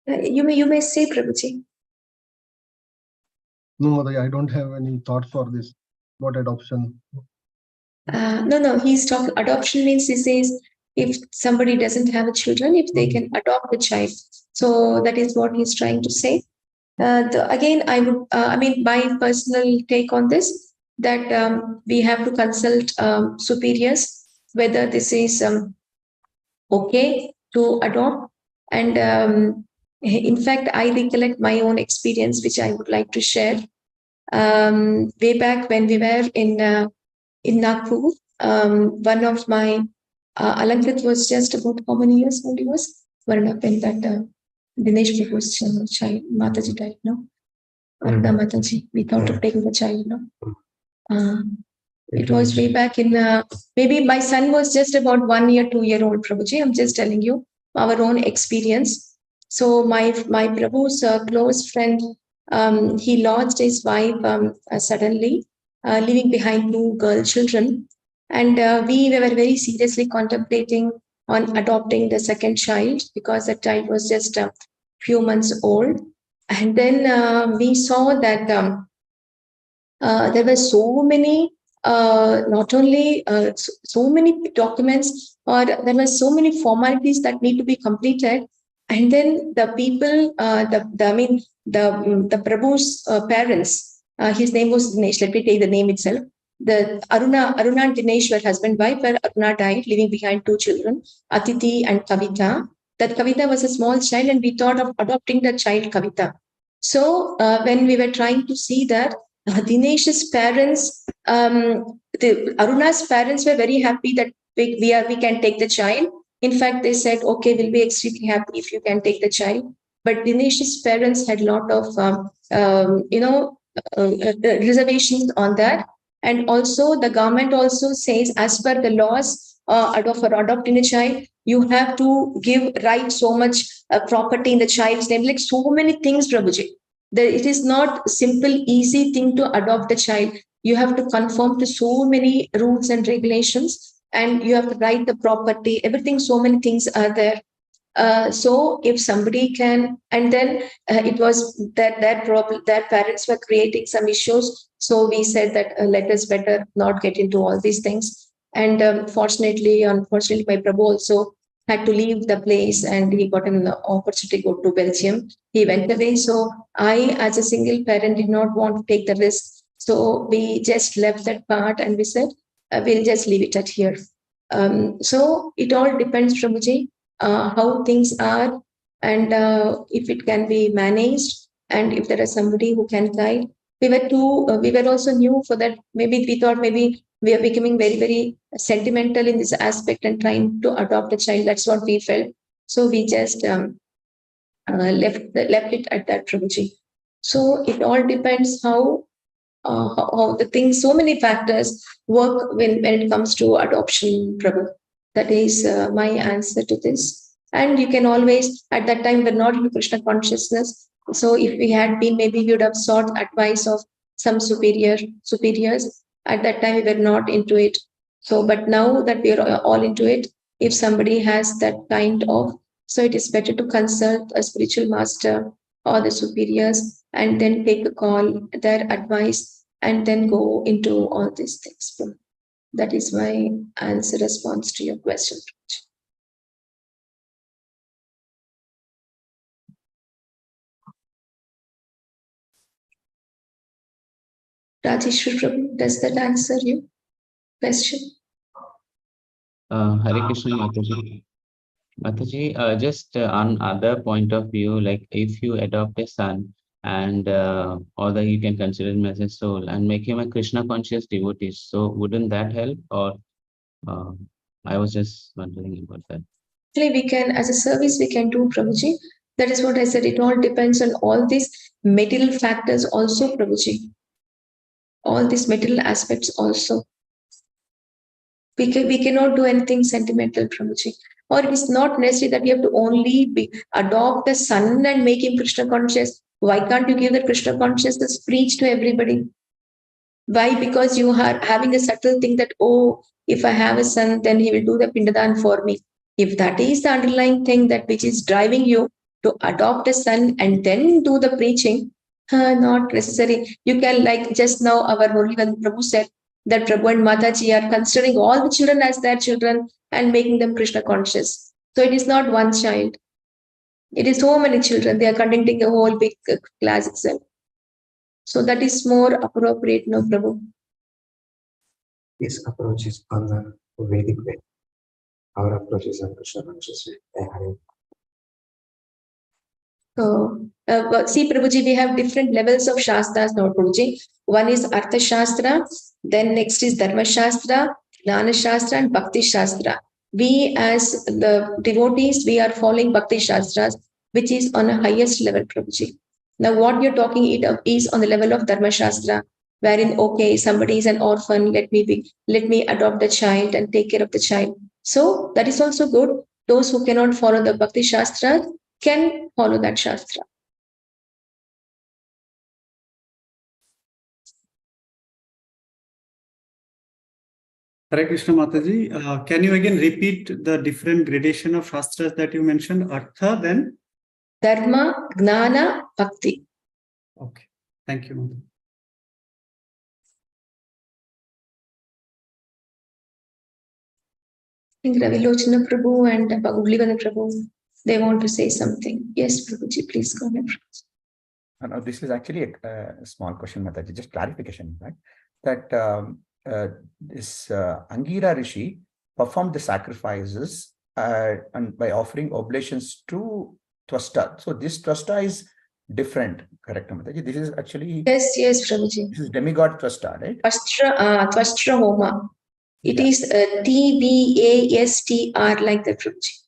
[SPEAKER 12] You may say, Prabhuji.
[SPEAKER 1] No, Mataji, I don't have any thought for this. What adoption?
[SPEAKER 12] No. He's talking. Adoption means he says if somebody doesn't have a children, if they can adopt the child. So that is what he's trying to say. Again, I would. My personal take on this that we have to consult superiors whether this is okay to adopt. And in fact, I recollect my own experience, which I would like to share. Way back when we were in Nagpur, one of my Alankrit was just about how many years old he was? When that Dinesh Prabhu's child, Mataji died, no? Aruna Mataji, we thought of taking the child, no? It was way back in, maybe my son was just about 1 year, 2 year old, Prabhuji. I'm just telling you our own experience. So my Prabhu's close friend, he lost his wife suddenly, leaving behind 2 girl children. And we were very seriously contemplating on adopting the second child because the child was just a few months old. And then we saw that there were so many, not only so many documents, or there were so many formalities that need to be completed. And then the people, the Prabhu's parents, his name was Dinesh. Let me take the name itself. The Aruna and Dinesh were husband wife, where Aruna died, leaving behind 2 children, Atiti and Kavita. That Kavita was a small child, and we thought of adopting the child Kavita. So when we were trying to see that, Dinesh's parents, Aruna's parents were very happy that we can take the child. In fact, they said, okay, we'll be extremely happy if you can take the child. But Dinesh's parents had a lot of, reservations on that. And also the government also says, as per the laws for adopting a child, you have to give right so much property in the child's name, like so many things, Prabhuji. It is not simple, easy thing to adopt a child. You have to conform to so many rules and regulations, and you have to write the property, everything, so many things are there. So if somebody can, and then it was that parents were creating some issues. So we said that let us better not get into all these things. And unfortunately, my Prabhu also had to leave the place, and he got an opportunity to go to Belgium. He went away. So I, as a single parent, did not want to take the risk. So we just left that part, and we said, we'll just leave it at here. So it all depends, Prabhuji, how things are, and if it can be managed, and if there is somebody who can guide. We were also new for that. Maybe we thought maybe we are becoming very, very sentimental in this aspect and trying to adopt a child. That's what we felt. So we just left it at that, Prabhuji. So it all depends how the things, so many factors work when it comes to adoption, Prabhu. That is my answer to this. And you can always, at that time, we're not into Krishna consciousness. So if we had been, maybe we would have sought advice of some superiors. At that time, we were not into it. So, but now that we are all into it, if somebody has that kind of, so it is better to consult a spiritual master or the superiors, and then take a call, their advice, and then go into all these things. That is my answer, response to your question. Rajeshwar Prabhu, does that answer your question?
[SPEAKER 9] Hare Krishna, Mataji. Mataji, just on other point of view, like if you adopt a son and or you can consider him as a soul and make him a Krishna conscious devotee, so wouldn't that help? Or I was just wondering about that.
[SPEAKER 12] Actually, we can, as a service, we can do, Prabhuji. That is what I said. It all depends on all these material factors also, Prabhuji. All these material aspects also. We cannot do anything sentimental, Prabhuji. Or it is not necessary that we have to only adopt the son and make him Krishna conscious. Why can't you give the Krishna consciousness preach to everybody? Why? Because you are having a subtle thing that, oh, if I have a son, then he will do the Pindadan for me. If that is the underlying thing that which is driving you to adopt a son and then do the preaching, not necessary. You can, like just now our Holy Prabhu said, that Prabhu and Mataji are considering all the children as their children and making them Krishna conscious. So it is not one child. It is so many children. They are conducting a whole big class itself. So that is more appropriate, no, Prabhu?
[SPEAKER 18] This approach is on the Vedic way. Our approach is on Krishna conscious way.
[SPEAKER 12] So, see, Prabhuji, we have different levels of Shastras now, Prabhuji. One is Artha Shastra, then next is Dharma Shastra, Jnana Shastra, and Bhakti Shastra. We, as the devotees, we are following Bhakti Shastras. which is on a highest level, Prabhuji. Now, what you're talking it up is on the level of Dharma Shastra, wherein, okay, somebody is an orphan, let me adopt the child and take care of the child. So that is also good. Those who cannot follow the Bhakti Shastra can follow that Shastra.
[SPEAKER 4] Hare Krishna Mataji, can you again repeat the different gradation of Shastras that you mentioned? Artha, then?
[SPEAKER 12] Dharma, Gnana, Bhakti.
[SPEAKER 4] Okay, thank you, Mataji.
[SPEAKER 12] I think Ravilochana Prabhu and Bagulivana Prabhu, they want to say something. Yes, Prabhuji, please go ahead.
[SPEAKER 5] Now, this is actually a small question, Mataji, just clarification, right? That this Angira Rishi performed the sacrifices and by offering oblations to Twasta. So this Twasta is different, correct, Mataji? This is actually...
[SPEAKER 12] Yes, Prabhuji.
[SPEAKER 5] This is demigod Twasta, right?
[SPEAKER 12] Twastra Homa. It is TBASTR like that, Prabhuji.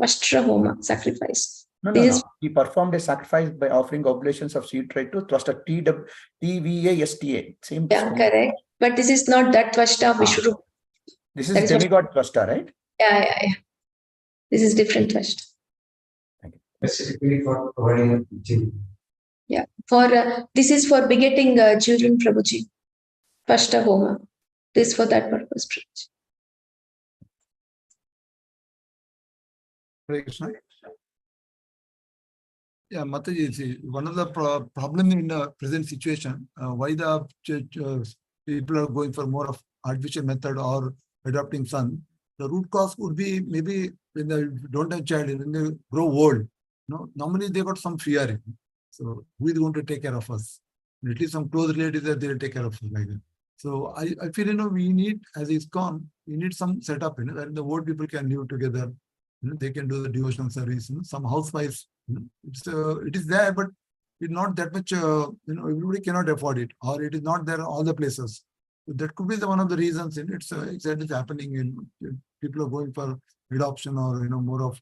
[SPEAKER 12] Twastra Homa, sacrifice.
[SPEAKER 5] No. He performed a sacrifice by offering oblations of seed tray to Twasta, TVASTA. Same.
[SPEAKER 12] Yeah, correct. But this is not that Twasta Vishru.
[SPEAKER 5] This is demigod Twasta, right?
[SPEAKER 12] Yeah. This is different Twasta.
[SPEAKER 5] Thank you.
[SPEAKER 18] Specifically for providing children.
[SPEAKER 12] Yeah. This is for begetting children, Prabhuji. Twasta Homa. This for that purpose, Prabhuji.
[SPEAKER 14] Hare Krishna. Yeah, Mataji, see, one of the problem in the present situation, why the people are going for more of artificial method or adopting son, the root cause would be maybe when they don't have child, when they grow old, normally they got some fear. So who is going to take care of us? At least some close relatives that they will take care of us like that. So I feel, we need, as it's gone, we need some setup, where the old people can live together. They can do the devotional service. Some housewives, it is there, but it's not that much. Everybody cannot afford it, or it is not there in all the places. So that could be one of the reasons. It's exactly happening. People are going for adoption, or more of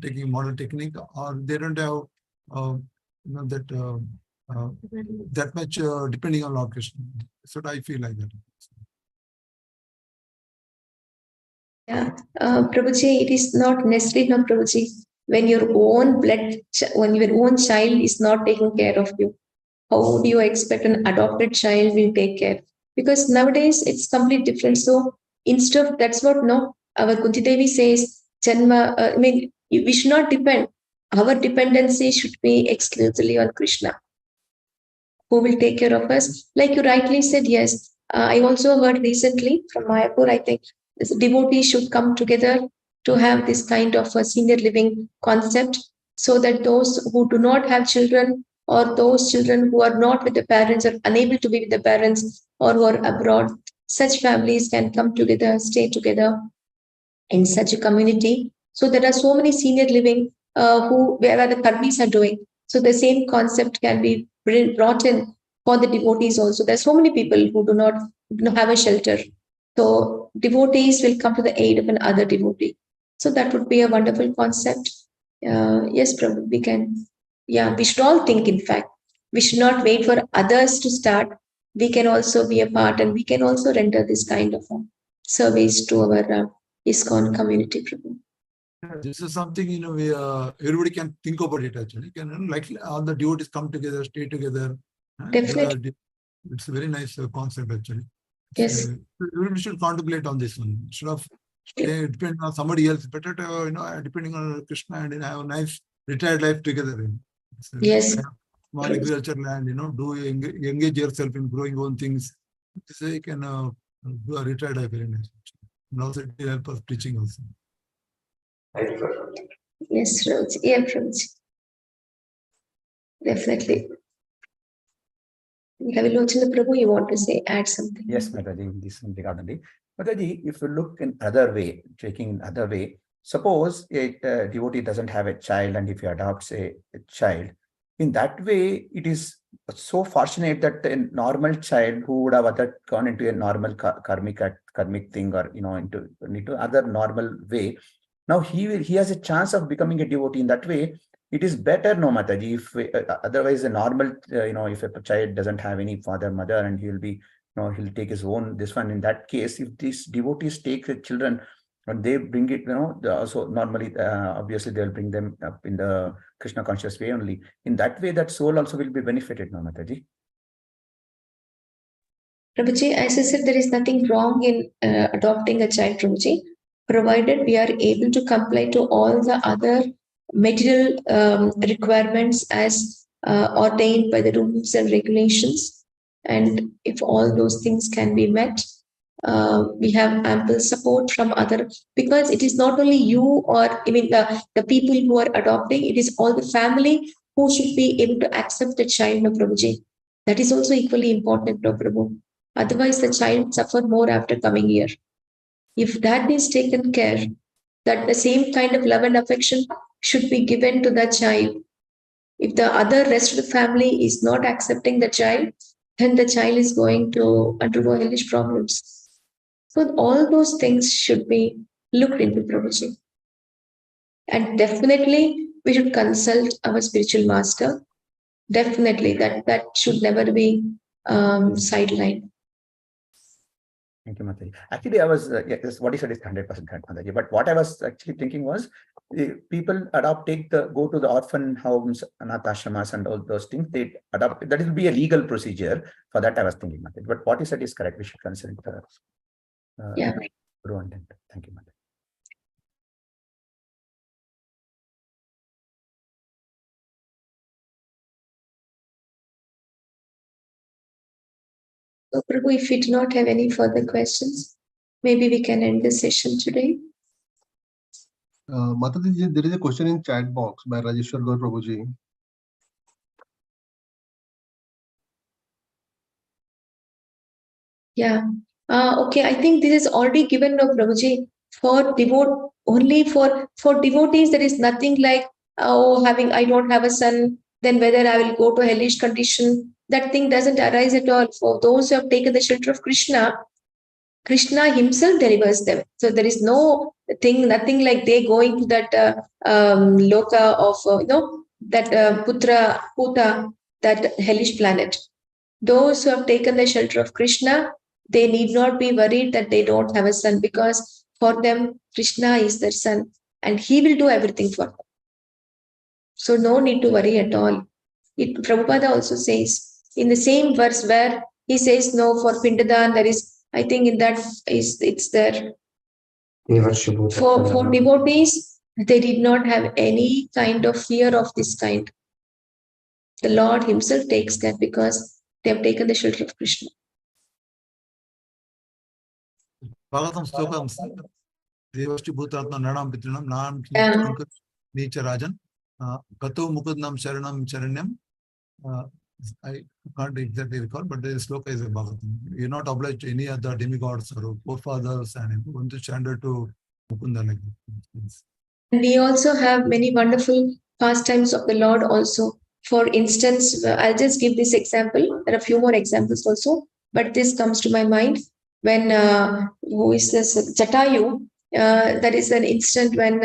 [SPEAKER 14] taking modern technique, or they don't have that much depending on location. So I feel like that.
[SPEAKER 12] Yeah, Prabhuji, it is not necessary, no, Prabhuji. When your own child is not taking care of you, how do you expect an adopted child will take care? Because nowadays it's completely different. So instead of that's what our Kunti Devi says, Janma. We should not depend. Our dependency should be exclusively on Krishna, who will take care of us. Like you rightly said, yes. I also heard recently from Mayapur, I think, devotees should come together to have this kind of a senior living concept, so that those who do not have children, or those children who are not with the parents, or unable to be with the parents, or who are abroad, such families can come together, stay together in such a community. So there are so many senior living where the karmis are doing. So the same concept can be brought in for the devotees also. There's so many people who do not have a shelter. So devotees will come to the aid of another devotee. So that would be a wonderful concept. Yes, Prabhu, we can. Yeah, we should all think, in fact. We should not wait for others to start. We can also be a part, and we can also render this kind of service to our ISKCON community, Prabhu.
[SPEAKER 14] This is something, everybody can think about it actually. Like all the devotees come together, stay together.
[SPEAKER 12] Definitely.
[SPEAKER 14] It's a very nice concept actually.
[SPEAKER 12] Yes.
[SPEAKER 14] Everybody should contemplate on this one. Instead of depending on somebody else, better to, depending on Krishna and have a nice retired life together.
[SPEAKER 12] Yes.
[SPEAKER 14] Small agriculture land, engage yourself in growing own things. So you can do a retired life very nice. And also it will help us preaching also.
[SPEAKER 12] Yes, Raj. Yeah, Raj. Definitely. Ravilochana Prabhu, you want to add something?
[SPEAKER 5] Yes, Mataji, this is regarding. Mataji, if you look in other way, taking other way, suppose a devotee doesn't have a child, and if he adopts a child, in that way, it is so fortunate that a normal child who would have gone into a normal karmic thing, or into other normal way, Now he has a chance of becoming a devotee. In that way, it is better, no, Mataji, if otherwise a normal, if a child doesn't have any father, mother, and he'll be, he'll take his own, this one. In that case, if these devotees take the children and they bring it, so normally, obviously they'll bring them up in the Krishna conscious way only. In that way, that soul also will be benefited, no, Mataji.
[SPEAKER 12] Prabhuji, as I said, there is nothing wrong in adopting a child, Prabhuji, provided we are able to comply to all the other material requirements as ordained by the rules and regulations. And if all those things can be met, we have ample support from other, because it is not only you or the people who are adopting, it is all the family who should be able to accept the child, no, Prabhuji. That is also equally important, no, Prabhu. Otherwise, the child suffer more after coming here. If that is taken care, that the same kind of love and affection should be given to the child. If the other rest of the family is not accepting the child, then the child is going to undergo hellish problems. So all those things should be looked into, Prabhuji. And definitely we should consult our spiritual master. Definitely that should never be sidelined.
[SPEAKER 5] Thank you, Mataji. Actually, I was, what you said is 100% correct, Mataji. But what I was actually thinking was, people go to the orphan homes, anath ashramas, and all those things. They adopt. That will be a legal procedure. For that, I was thinking, Mataji. But what you said is correct. We should consult
[SPEAKER 12] yeah.
[SPEAKER 5] Guru and thank you, Mataji.
[SPEAKER 12] So, Prabhu, if we do not have any further questions, maybe we can end the session today.
[SPEAKER 1] Mataji, there is a question in chat box by Rajeshwar Gaur Prabhuji.
[SPEAKER 12] Yeah. Okay. I think this is already given, no, Prabhuji. For only for devotees, there is nothing like, I don't have a son, then whether I will go to hellish condition. That thing doesn't arise at all. For those who have taken the shelter of Krishna, Krishna himself delivers them. So there is nothing like they going to that loka of, that Putra, Puta, that hellish planet. Those who have taken the shelter of Krishna, they need not be worried that they don't have a son, because for them, Krishna is their son and he will do everything for them. So no need to worry at all. Prabhupada also says in the same verse where he says, no, for Pindadan, there is, I think in that it's there. For devotees, they did not have any kind of fear of this kind. The Lord himself takes care because they have taken the shelter of Krishna.
[SPEAKER 14] Bhagavatam Stokam Devashti Bhutatma Nanam Pitrinam Nam Nicha Rajan Kato Mukudnam Sharanam Charanyam. I can't exactly recall, but the sloka is a Bhagavatam. You're not obliged to any other demigods or forefathers, and you want to surrender to Mukunda like that.
[SPEAKER 12] And we also have many wonderful pastimes of the Lord also. For instance, I'll just give this example. There are a few more examples also, but this comes to my mind when who is this Jatayu? That is an instant when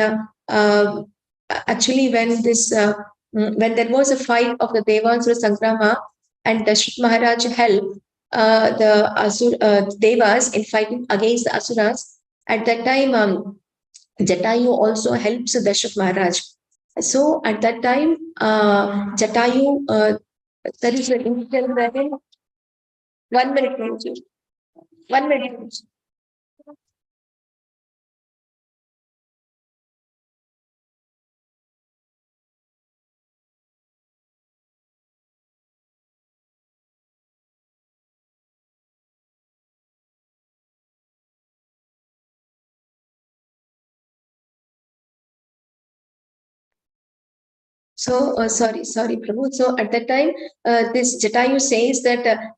[SPEAKER 12] actually when this when there was a fight of the Devasura Sangrama, and Dashrath Maharaj helped the Devas in fighting against the Asuras. At that time, Jatayu also helps Dashrath Maharaj. So at that time, Jatayu, there is an incident wherein 1 minute, 1 minute. So, sorry, Prabhu. So at that time, this Jatayu says that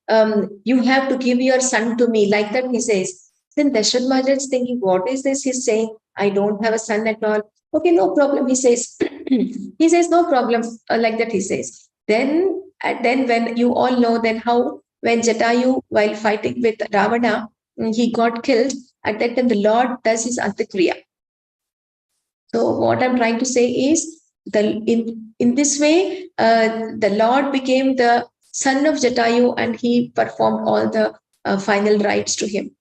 [SPEAKER 12] you have to give your son to me. Like that he says. Then Dashrath Maharaj is thinking, what is this he's saying? I don't have a son at all. Okay, no problem, he says. He says, no problem. Like that he says. Then when you all know then how when Jatayu, while fighting with Ravana, he got killed. At that time, the Lord does his Antakriya. So what I'm trying to say is in this way, the Lord became the son of Jatayu and he performed all the final rites to him.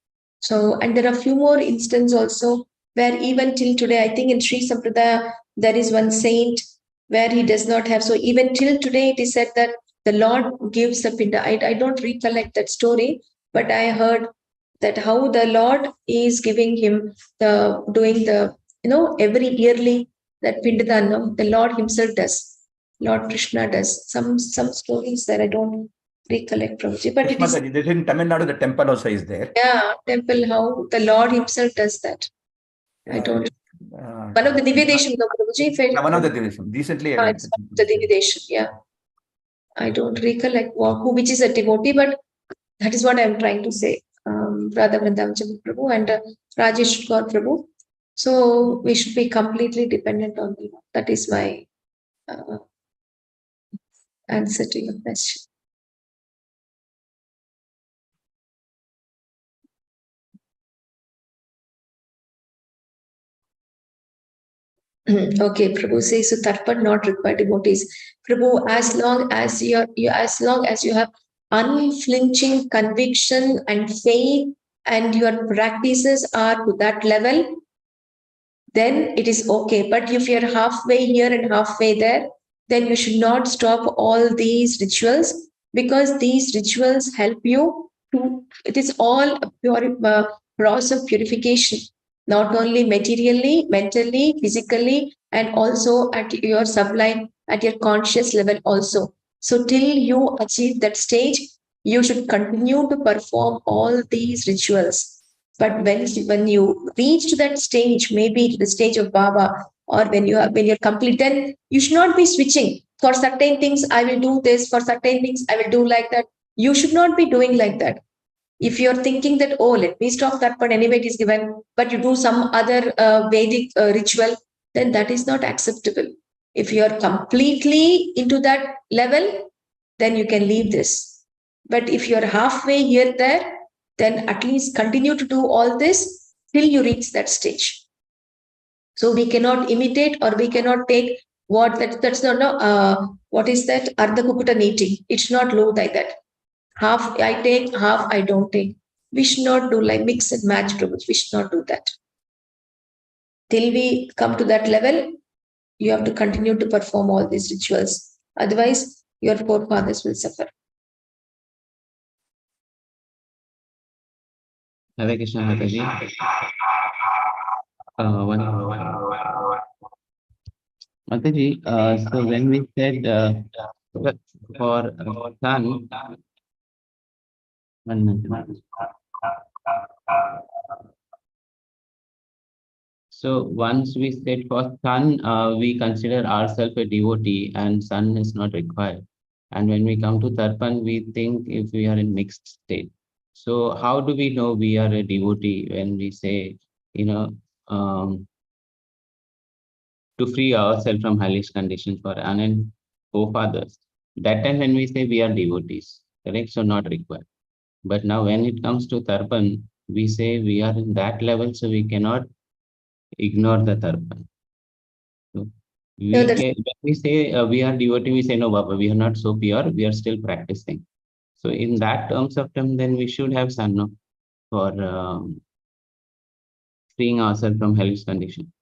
[SPEAKER 12] So, and there are a few more instances also where even till today, I think in Sri Sampradaya, there is one saint where he does not have. So even till today, it is said that the Lord gives the pinda. I don't recollect that story, but I heard that how the Lord is giving him doing the every yearly that pindadanam, the Lord himself does. Lord Krishna does. Some stories that I don't recollect, Prabhuji. But
[SPEAKER 5] Yes,
[SPEAKER 12] it is
[SPEAKER 5] Mataji, in Tamil Nadu, the temple also is there.
[SPEAKER 12] yeah, temple how the Lord himself does that. I don't. One of the Divyadesham, no, Prabhuji.
[SPEAKER 5] One of the Divyadesham. Recently, I went.
[SPEAKER 12] It's one of the Divyadesham, yeah. I don't recollect which is a devotee, but that is what I'm trying to say. Radha Vrindavan Prabhu and Rajesh Gaur Prabhu. So we should be completely dependent on the Lord. That is my answer to your question. Okay, Prabhu says so Tarpan not required devotees. Prabhu, as long as you have unflinching conviction and faith and your practices are to that level, then it is okay. But if you're halfway here and halfway there, then you should not stop all these rituals because these rituals help you to, it is all a pure process of purification, not only materially, mentally, physically, and also at your sublime, at your conscious level also. So till you achieve that stage, you should continue to perform all these rituals. But when you reach to that stage, maybe to the stage of Baba, or when you're complete, then you should not be switching. For certain things, I will do this. For certain things, I will do like that. You should not be doing like that. If you're thinking that, oh, let me stop that, but anyway it is given, but you do some other Vedic ritual, then that is not acceptable. If you're completely into that level, then you can leave this. But if you're halfway here, there, then at least continue to do all this till you reach that stage. So we cannot imitate or we cannot take that's not what is that Ardha Kukuta eating. It's not low like that. Half I take, half I don't take. We should not do like mix and match Prabhu. We should not do that. Till we come to that level, you have to continue to perform all these rituals. Otherwise, your forefathers will suffer.
[SPEAKER 9] Hare Krishna, Mataji. Mataji, so when we said for sun, one minute. So once we said for sun, we consider ourselves a devotee and sun is not required. And when we come to Tarpan, we think if we are in mixed state. So how do we know we are a devotee when we say, to free ourselves from hellish conditions for unending forefathers? That time when we say we are devotees, correct? So not required. But now when it comes to Tarpan, we say we are in that level, so we cannot ignore the Tarpan. So when we say we are devotee, we say no, Baba, we are not so pure, we are still practicing. So in that terms of term, then we should have sanno for freeing ourselves from hellish condition.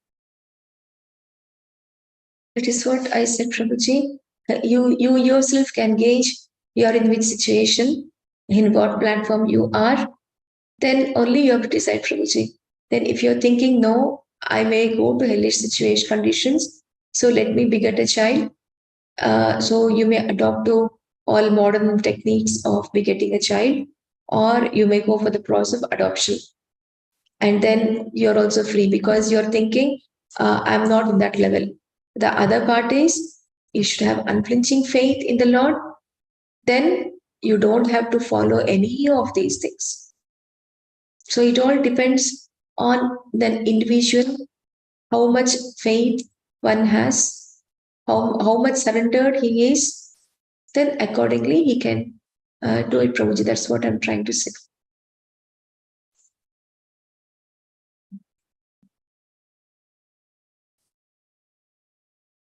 [SPEAKER 12] That is what I said, Prabhuji. You yourself can gauge you are in which situation, in what platform you are. Then only you have to decide, Prabhuji. Then if you're thinking, no, I may go to hellish situation conditions, so let me beget a child. So you may adopt to all modern techniques of begetting a child, or you may go for the process of adoption. And then you're also free because you're thinking, I'm not in that level. The other part is you should have unflinching faith in the Lord. Then you don't have to follow any of these things. So it all depends on the individual, how much faith one has, how much surrendered he is. Then accordingly he can do it, Prabhuji. That's what I'm trying to say.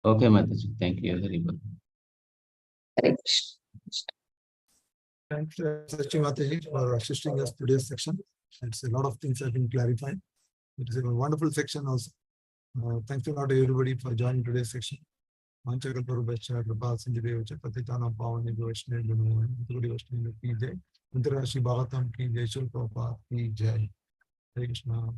[SPEAKER 9] Okay, Mataji. Thank you very much.
[SPEAKER 12] Hare Krishna.
[SPEAKER 14] Thanks, Sachi Mataji, for assisting us today's section. It's a lot of things have been clarified. It is a wonderful section also. Thanks a lot to everybody for joining today's section. Manchakal Parubhacha, Prabha Sinjadevacha, Patitana Pavani Vaishnav, Guru Vaishnav, Ki Jai, Antarashi Bhagatam Ki Jai, Shul Prabhupada Ki Jai. Hare Krishna.